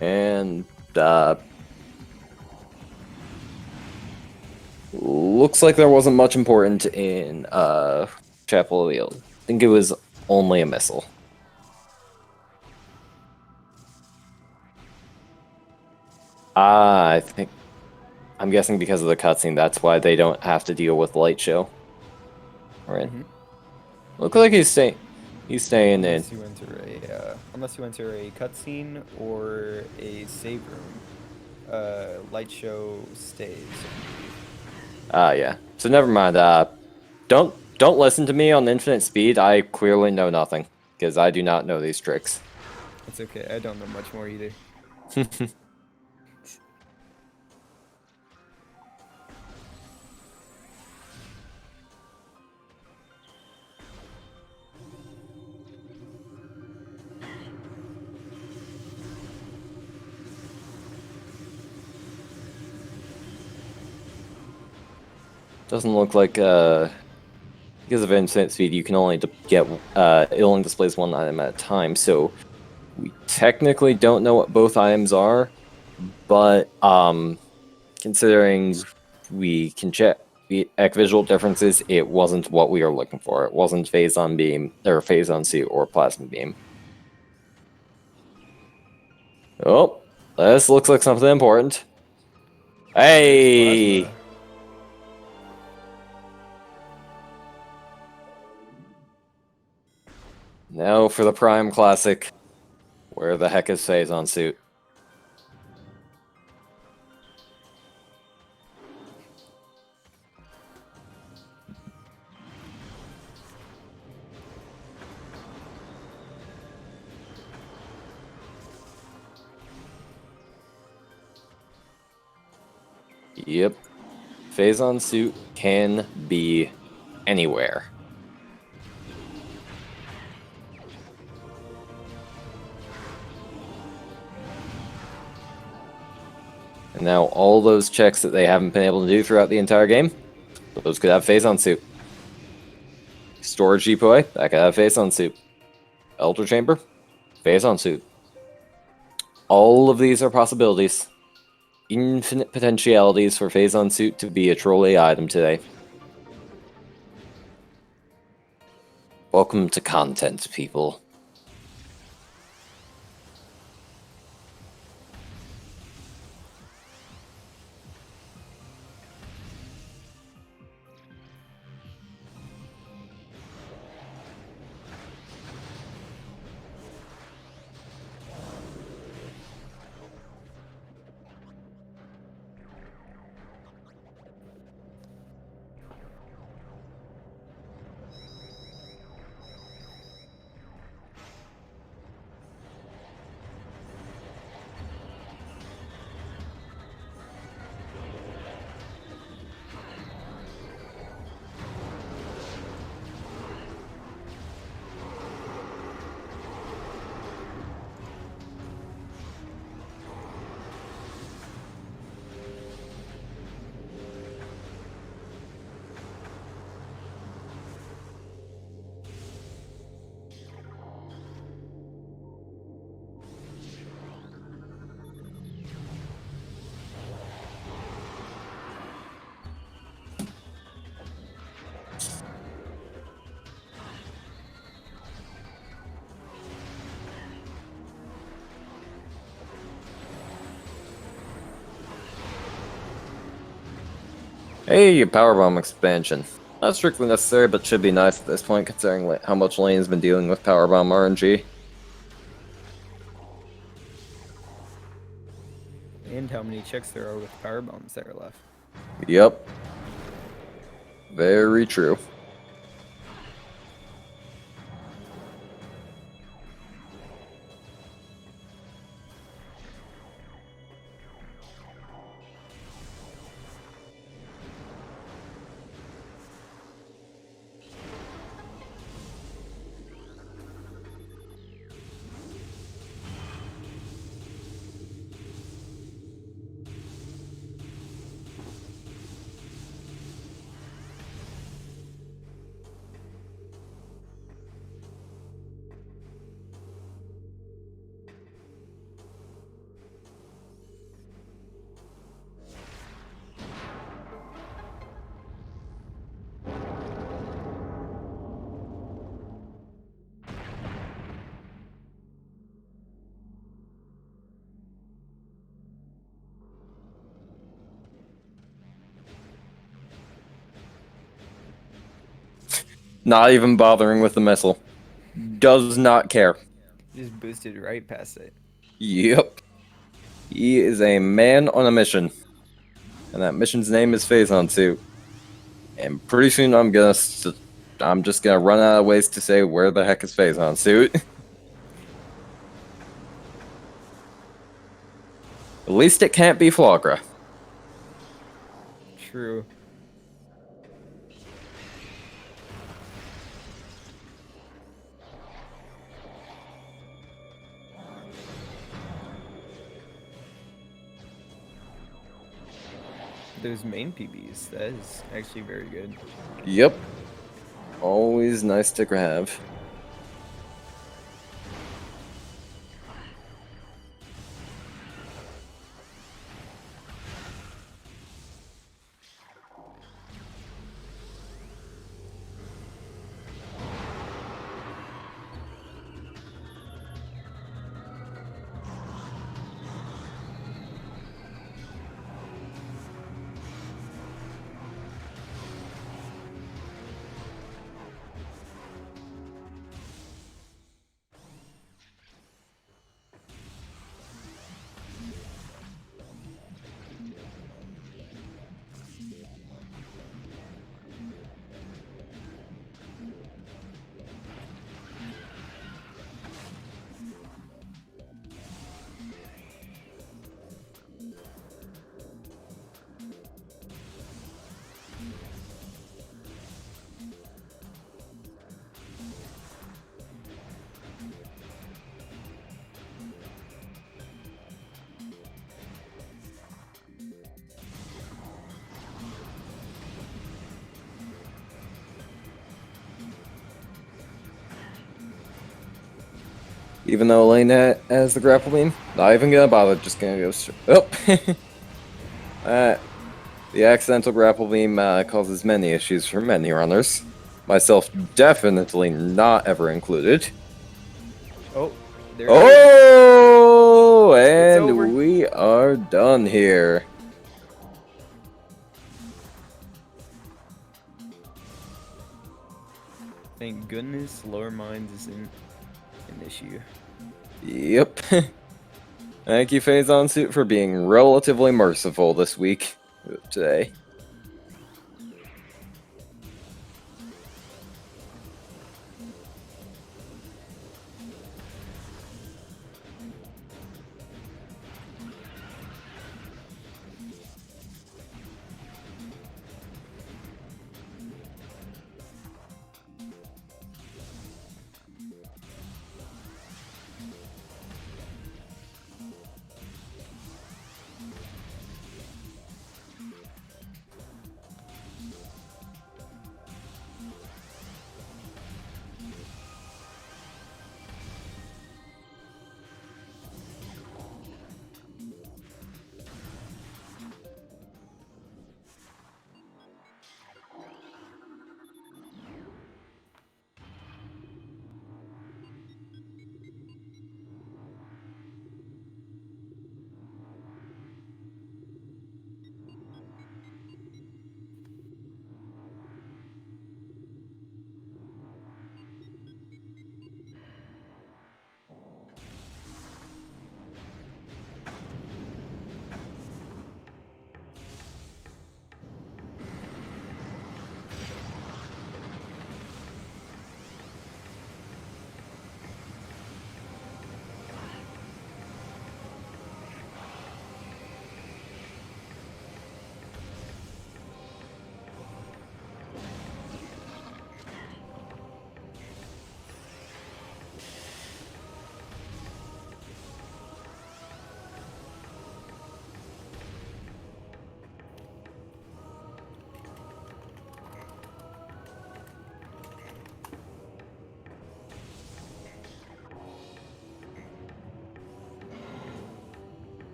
And looks like there wasn't much important in Chapel of the Field. I think it was only a missile. I'm guessing because of the cutscene, that's why they don't have to deal with light show. Alright. Mm-hmm. Look like he's staying in. Unless you enter a cutscene or a save room, light show stays. Yeah. So never mind. Don't listen to me on infinite speed. I clearly know nothing because I do not know these tricks. It's okay. I don't know much more either. Doesn't look like because of infinite speed, you can only get it only displays one item at a time. So we technically don't know what both items are, but considering we can check the visual differences, it wasn't what we were looking for. It wasn't phase on beam or phase on suit or plasma beam. Oh, this looks like something important. Hey! Now for the Prime Classic. Where the heck is phase on suit? Yep. Phase on suit can be anywhere. And now all those checks that they haven't been able to do throughout the entire game, those could have phase on suit. Storage depot, that could have phase on suit. Elder chamber, phase on suit. All of these are possibilities. Infinite potentialities for phase on suit to be a trolley item today. Welcome to content, people. Hey, powerbomb expansion. Not strictly necessary, but should be nice at this point, considering how much Lane's been dealing with powerbomb RNG. And how many checks there are with power bombs that are left. Yep. Very true. Not even bothering with the missile. Does not care. Just boosted right past it. Yep. He is a man on a mission. And that mission's name is Phazon Suit. And pretty soon I'm just gonna run out of ways to say where the heck is Phazon Suit. At least it can't be Flagra. True. Those main PBs, that is actually very good. Yep. Always nice to grab. Even though Lane has the grapple beam, not even gonna bother, just gonna go straight. Oh! The accidental grapple beam causes many issues for many runners. Myself definitely not ever included. Oh, there it is. Oh! It's And over. we are done here. Thank goodness lower minds isn't an issue. Yep. Thank you, Phazon Suit, for being relatively merciful this week. Today.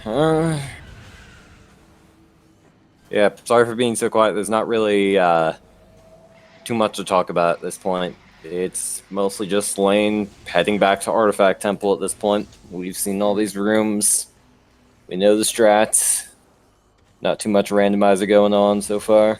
Yeah, sorry for being so quiet. There's not really too much to talk about at this point. It's mostly just Lane heading back to Artifact Temple at this point. We've seen all these rooms. We know the strats. Not too much randomizer going on so far.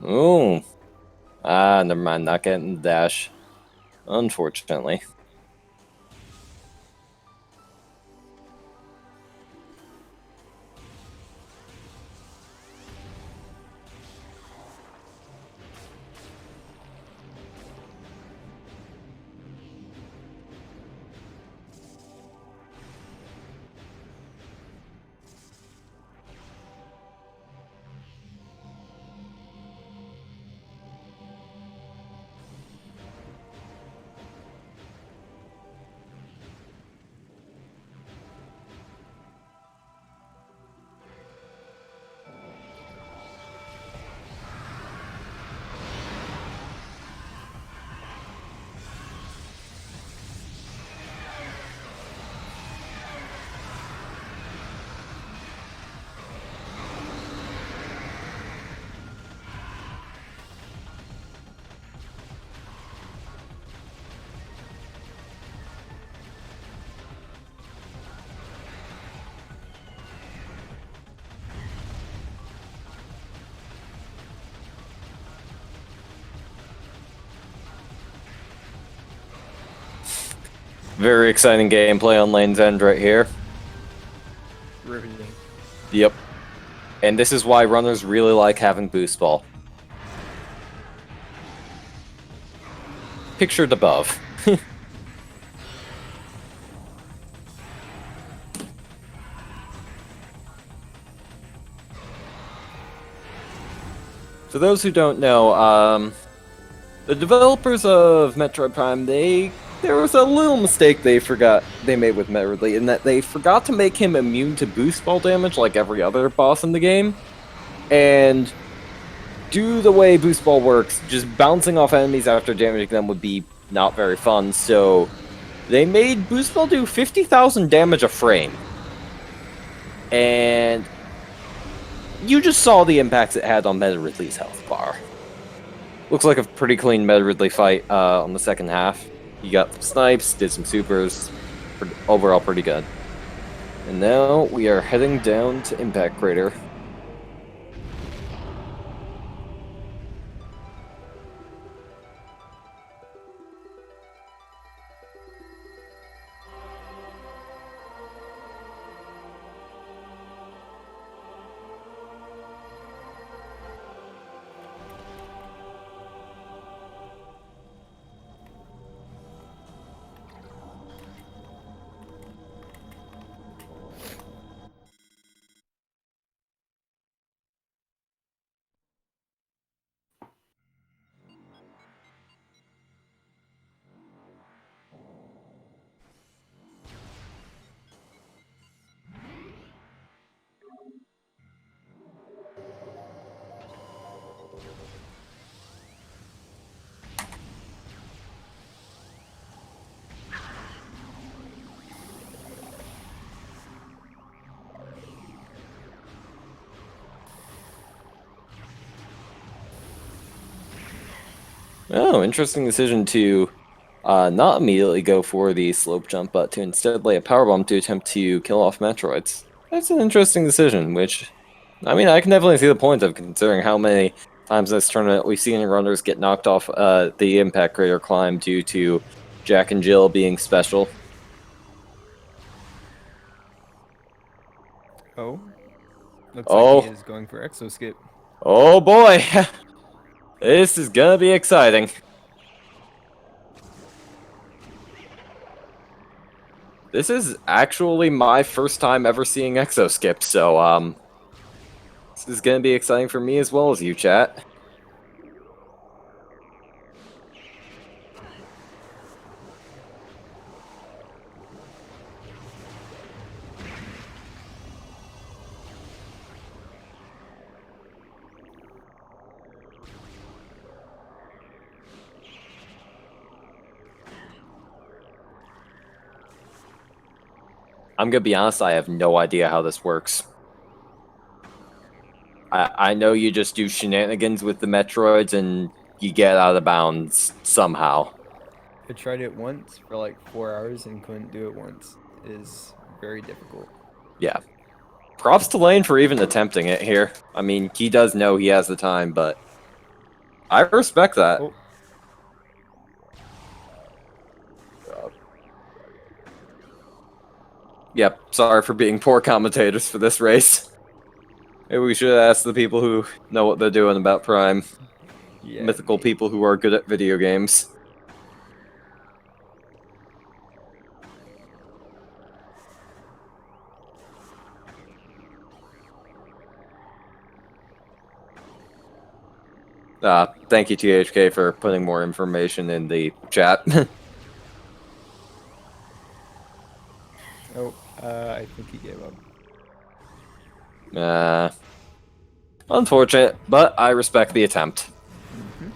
Oh. Ah, never mind. Not getting the dash. Unfortunately. Very exciting gameplay on Lane's end right here. Riveting. Yep. And this is why runners really like having boost ball. Pictured above. For those who don't know, the developers of Metroid Prime, there was a little mistake they made with Metroid, in that they forgot to make him immune to boost ball damage like every other boss in the game. And due to the way boost ball works, just bouncing off enemies after damaging them would be not very fun, so they made boost ball do 50,000 damage a frame. And you just saw the impacts it had on Meta Ridley's health bar. Looks like a pretty clean Meta Ridley fight on the second half. You got some snipes, did some supers, overall pretty good. And now we are heading down to Impact Crater. Oh, interesting decision to not immediately go for the slope jump, but to instead lay a powerbomb to attempt to kill off Metroids. That's an interesting decision, which, I mean, I can definitely see the point of, considering how many times in this tournament we've seen runners get knocked off the Impact Crater climb due to Jack and Jill being special. Oh. Looks like he is going for Exo Skip. Oh boy! This is gonna be exciting. This is actually my first time ever seeing Exo Skip, so, This is going to be exciting for me as well as you, chat. I'm going to be honest, I have no idea how this works. I know you just do shenanigans with the Metroids and you get out of bounds somehow. I tried it once for like 4 hours and couldn't do it once. It is very difficult. Yeah. Props to Lane for even attempting it here. I mean, he does know he has the time, but I respect that. Oh. Yep, sorry for being poor commentators for this race. Maybe we should ask the people who know what they're doing about Prime. Yeah, Mythical people who are good at video games. Thank you, THK, for putting more information in the chat. Oh, I think he gave up. Unfortunate, but I respect the attempt. Mm-hmm.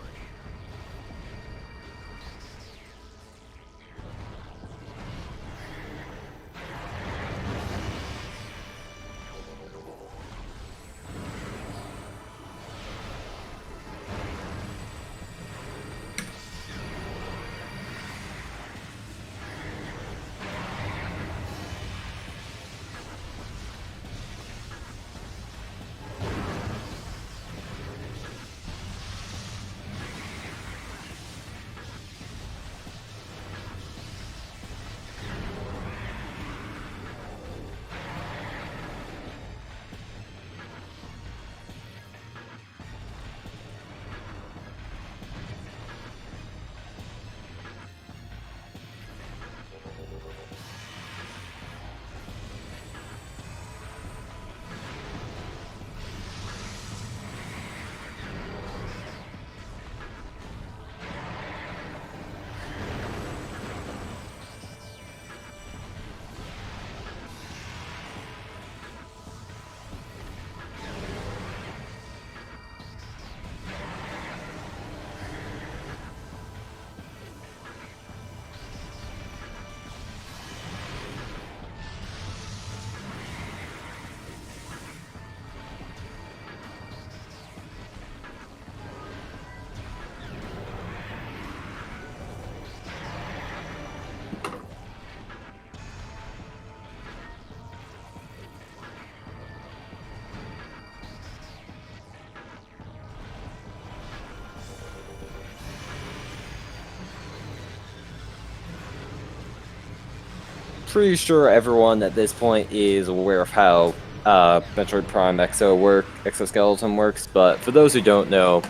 Pretty sure everyone at this point is aware of how Metroid Prime Exoskeleton works, but for those who don't know,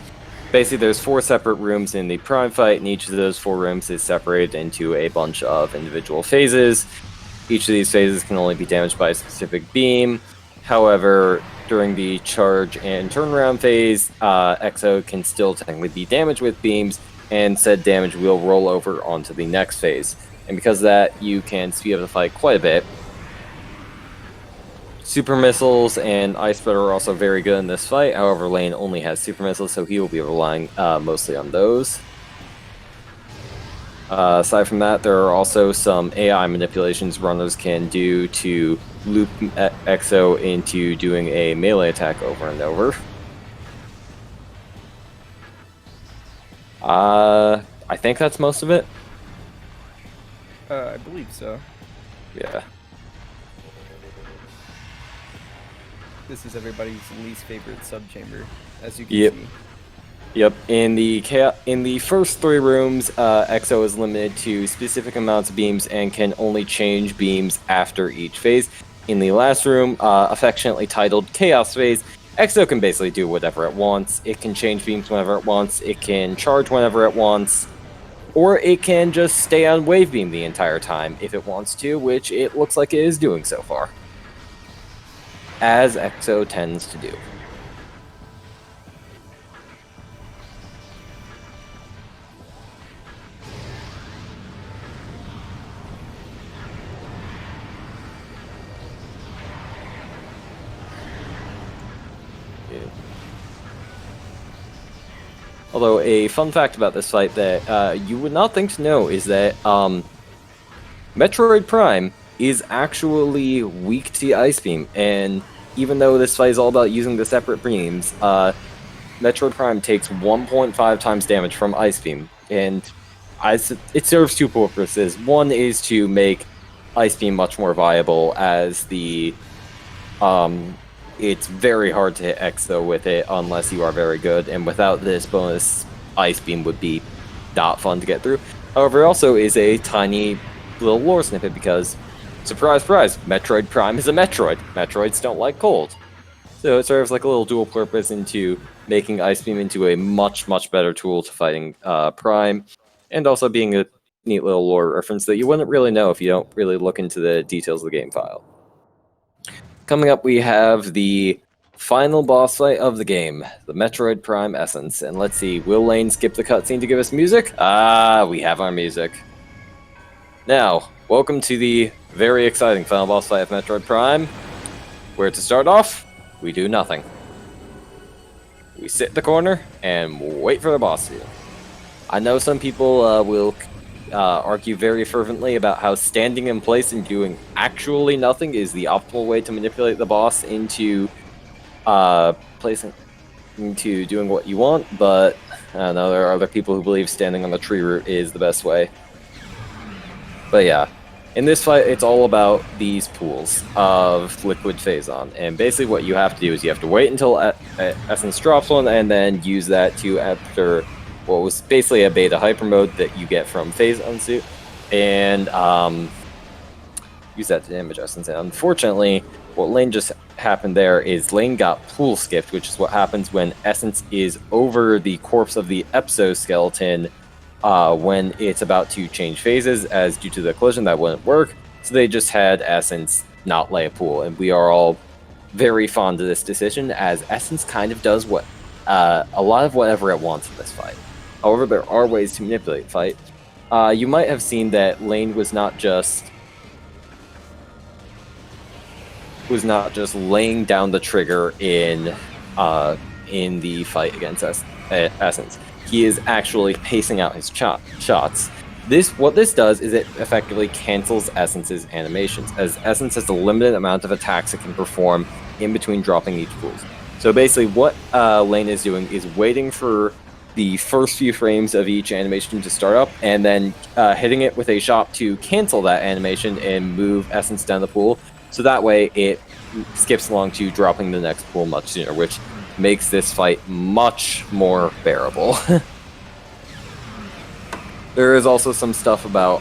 basically there's 4 separate rooms in the Prime fight, and each of those 4 rooms is separated into a bunch of individual phases. Each of these phases can only be damaged by a specific beam. However, during the charge and turnaround phase, Exo can still technically be damaged with beams, and said damage will roll over onto the next phase. And because of that, you can speed up the fight quite a bit. Super Missiles and Ice Spreader are also very good in this fight. However, Lane only has Super Missiles, so he will be relying mostly on those. Aside from that, there are also some AI manipulations runners can do to loop Exo into doing a melee attack over and over. I think that's most of it. I believe so. Yeah. This is everybody's least favorite subchamber, as you can see. Yep. In the first 3 rooms, Exo is limited to specific amounts of beams and can only change beams after each phase. In the last room, affectionately titled Chaos Phase, Exo can basically do whatever it wants. It can change beams whenever it wants. It can charge whenever it wants. Or it can just stay on Wave Beam the entire time if it wants to, which it looks like it is doing so far. As Exo tends to do. Although a fun fact about this fight that you would not think to know is that Metroid Prime is actually weak to Ice Beam, and even though this fight is all about using the separate beams, Metroid Prime takes 1.5 times damage from Ice Beam, and it serves two purposes. One is to make Ice Beam much more viable, as it's very hard to hit Exo with it unless you are very good, and without this bonus, Ice Beam would be not fun to get through. However, it also is a tiny little lore snippet because, surprise, surprise, Metroid Prime is a Metroid. Metroids don't like cold. So it serves like a little dual purpose into making Ice Beam into a much, much better tool to fighting Prime, and also being a neat little lore reference that you wouldn't really know if you don't really look into the details of the game file. Coming up, we have the final boss fight of the game, the Metroid Prime Essence. And let's see, will Lane skip the cutscene to give us music? Ah, we have our music. Now, welcome to the very exciting final boss fight of Metroid Prime, where to start off, we do nothing. We sit in the corner and wait for the boss to. I know some people will argue very fervently about how standing in place and doing actually nothing is the optimal way to manipulate the boss into doing what you want, but I don't know, there are other people who believe standing on the tree root is the best way. But yeah, in this fight, it's all about these pools of liquid Phazon, and basically what you have to do is you have to wait until Essence drops one, and then use that to enter what was basically a beta hyper mode that you get from Phazon Suit, and use that to damage Essence. And unfortunately, what Lane just happened there is Lane got pool skipped, which is what happens when Essence is over the corpse of the exoskeleton when it's about to change phases, as due to the collision that wouldn't work. So they just had Essence not lay a pool, and we are all very fond of this decision, as Essence kind of does what a lot of whatever it wants in this fight. However, there are ways to manipulate the fight. You might have seen that Lane was not just laying down the trigger in the fight against Essence. He is actually pacing out his shots. What this does is it effectively cancels Essence's animations, as Essence has a limited amount of attacks it can perform in between dropping each pool. So basically what Lane is doing is waiting for the first few frames of each animation to start up, and then hitting it with a shot to cancel that animation and move Essence down the pool, so that way it skips along to dropping the next pool much sooner, which makes this fight much more bearable. There is also some stuff about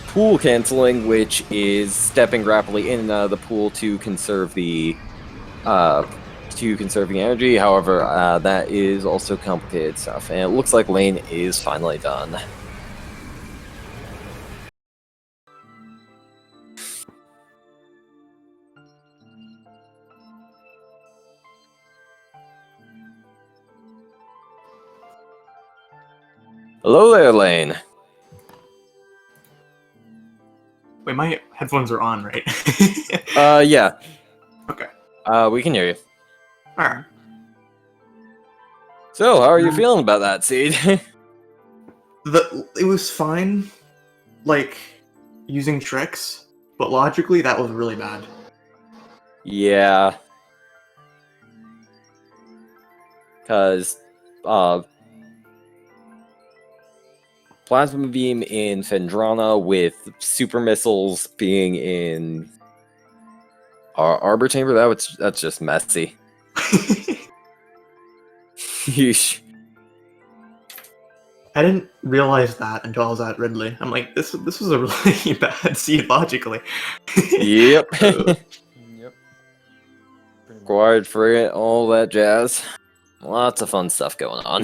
pool canceling, which is stepping rapidly in and out of the pool to conserve the energy. However, that is also complicated stuff, and it looks like Lane is finally done. Hello there, Lane. Wait, my headphones are on, right? Yeah. Okay. We can hear you. Alright. So, how are you feeling about that, Seed? It was fine, like, using tricks, but logically that was really bad. Yeah. Because, Plasma Beam in Phendrana with Super Missiles being in Arbor Chamber, that's just messy. Yeesh. I didn't realize that until I was at Ridley. I'm like, this was a really bad seed logically. Yep. Yep. Required for it, all that jazz. Lots of fun stuff going on.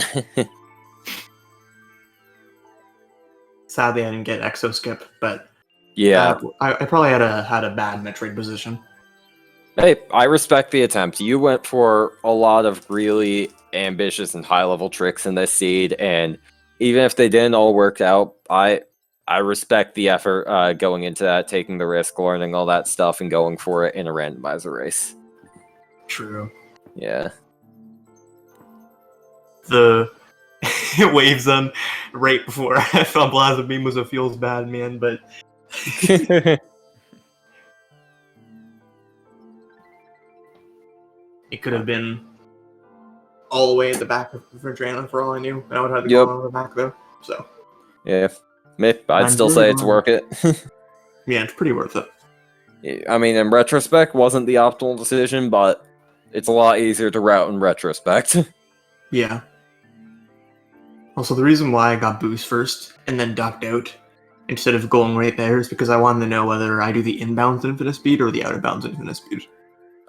Sadly, I didn't get Exo Skip, but Yeah. I probably had a bad Metroid position. Hey, I respect the attempt. You went for a lot of really ambitious and high-level tricks in this seed, and even if they didn't all work out, I respect the effort going into that, taking the risk, learning all that stuff, and going for it in a randomizer race. True. Yeah. the wave zone right before I found Plasma Beam was a feels bad, man, but it could have been all the way at the back of the Adrenaline for all I knew, and I would have to Yep. go on the back though. So Yeah, I'd I'm still really say it's glad- worth it. yeah, it's pretty worth it. I mean, in retrospect, wasn't the optimal decision, but it's a lot easier to route in retrospect. Yeah. Also, the reason why I got boost first and then ducked out instead of going right there is because I wanted to know whether I do the inbounds infinite speed or the out of bounds infinite speed.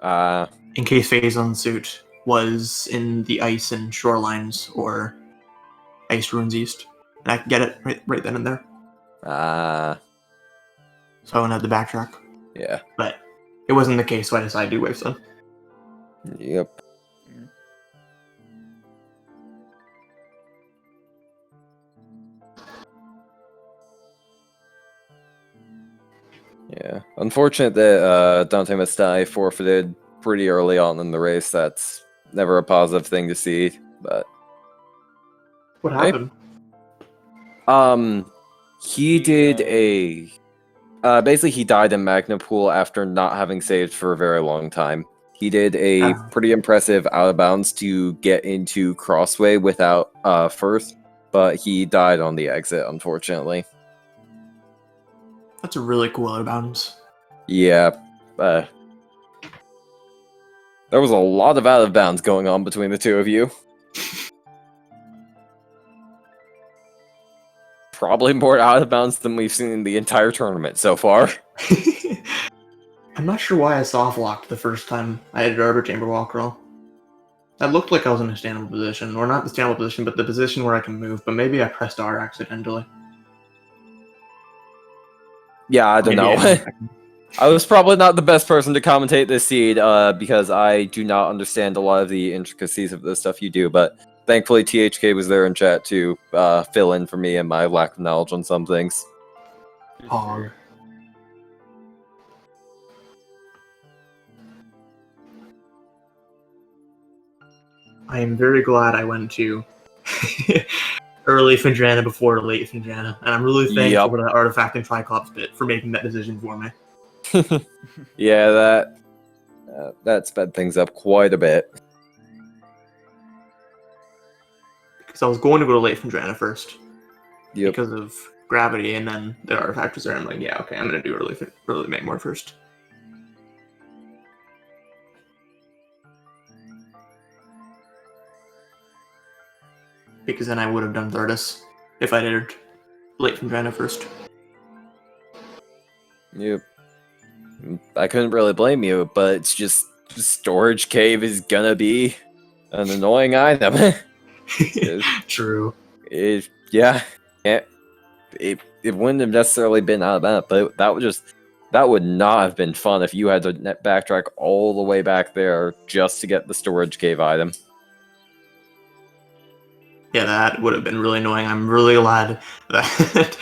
In case Phazon suit was in the ice and shorelines or ice ruins east, and I could get it right then and there. So I wouldn't have to backtrack. Yeah. But it wasn't the case, so I decided to do Wave Sun. Yep. Yeah. Unfortunate that Dantemustdie234 forfeited pretty early on in the race. That's never a positive thing to see, but What happened? he did a basically he died in Magna Pool after not having saved for a very long time. He did a pretty impressive out of bounds to get into Crossway without first, but he died on the exit, unfortunately. That's a really cool out of bounds. Yeah, there was a lot of out of bounds going on between the two of you. Probably more out of bounds than we've seen in the entire tournament so far. I'm not sure why I soft locked the first time I had Arbor Chamber Walk Roll. That looked like I was in a standable position, or not the standable position, but the position where I can move, but maybe I pressed R accidentally. Yeah, I don't know. I was probably not the best person to commentate this seed because I do not understand a lot of the intricacies of the stuff you do, but thankfully THK was there in chat to fill in for me and my lack of knowledge on some things. Hog. I am very glad I went to early Findrana before late Findrana, and I'm really thankful for that Artifact and Triclops bit for making that decision for me. Yeah, that sped things up quite a bit. Because I was going to go to late Findrana first. Yep. Because of gravity, and then the Artifact was there. I'm like, yeah, okay, I'm going to do early Magmor first. Because then I would have done Thardus if I did late Findrana first. Yep. I couldn't really blame you, but it's just Storage Cave is gonna be an annoying item. True. It wouldn't have necessarily been out of that, but that would not have been fun if you had to backtrack all the way back there just to get the Storage Cave item. Yeah, that would have been really annoying. I'm really glad that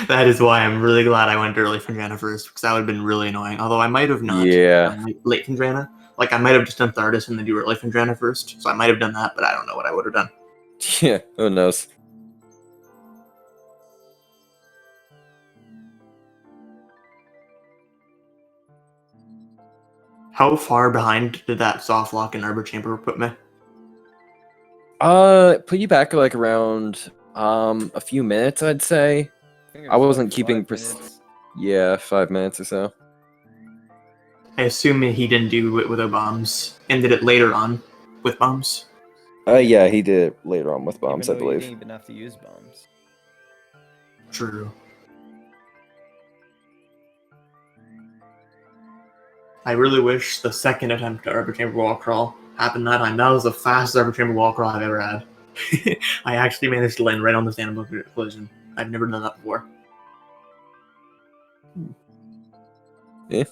that is why I'm really glad I went early Findrana first, because that would have been really annoying. Although I might have not done late Findrana. Like, I might have just done Thardus and then do early Findrana first. So I might have done that, but I don't know what I would have done. Yeah, who knows? How far behind did that soft lock and Arbor Chamber put me? Put you back like around a few minutes, I'd say. I wasn't keeping yeah, 5 minutes or so. I assume he didn't do it without bombs and did it later on with bombs. Yeah, he did it later on with bombs, I believe. You didn't even have to use bombs. True. I really wish the second attempt at Arbor Chamber Wall Crawl happened that time. That was the fastest Arbor Chamber Wall Crawl I've ever had. I actually managed to land right on the standable collision. I've never done that before. Yeah.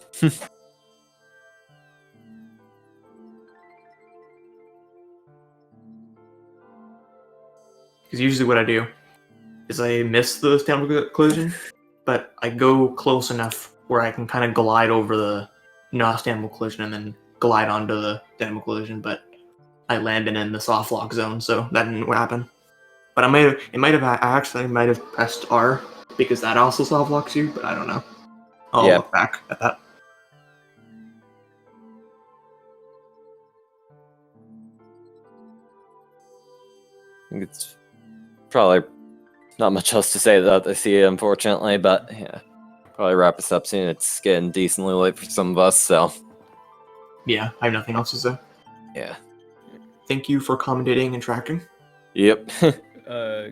Because usually what I do is I miss the standable collision, but I go close enough where I can kind of glide over the not standable collision and then glide onto the standable collision, but I landed in the soft lock zone, so that didn't happen. But I actually might have pressed R because that also soft locks you, but I don't know. I'll Yeah. look back at that. I think it's probably not much else to say about this here, unfortunately, but yeah. Probably wrap us up soon. It's getting decently late for some of us, so Yeah, I have nothing else to say. yeah. Thank you for commentating and tracking. Yep.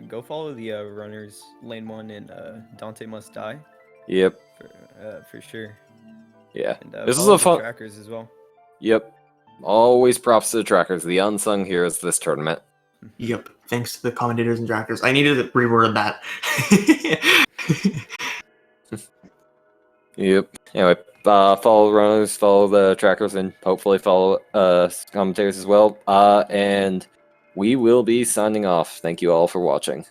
Go follow the runners Lane1 and Dante Must Die Yep. for sure. Yeah. And This is follow a the fun. trackers as well. Yep. Always props to the trackers, the unsung heroes of this tournament. Yep. Thanks to the commentators and trackers. I needed to reword that. Yep. Anyway, follow runners, follow the trackers, and hopefully follow commentators as well. And we will be signing off. Thank you all for watching.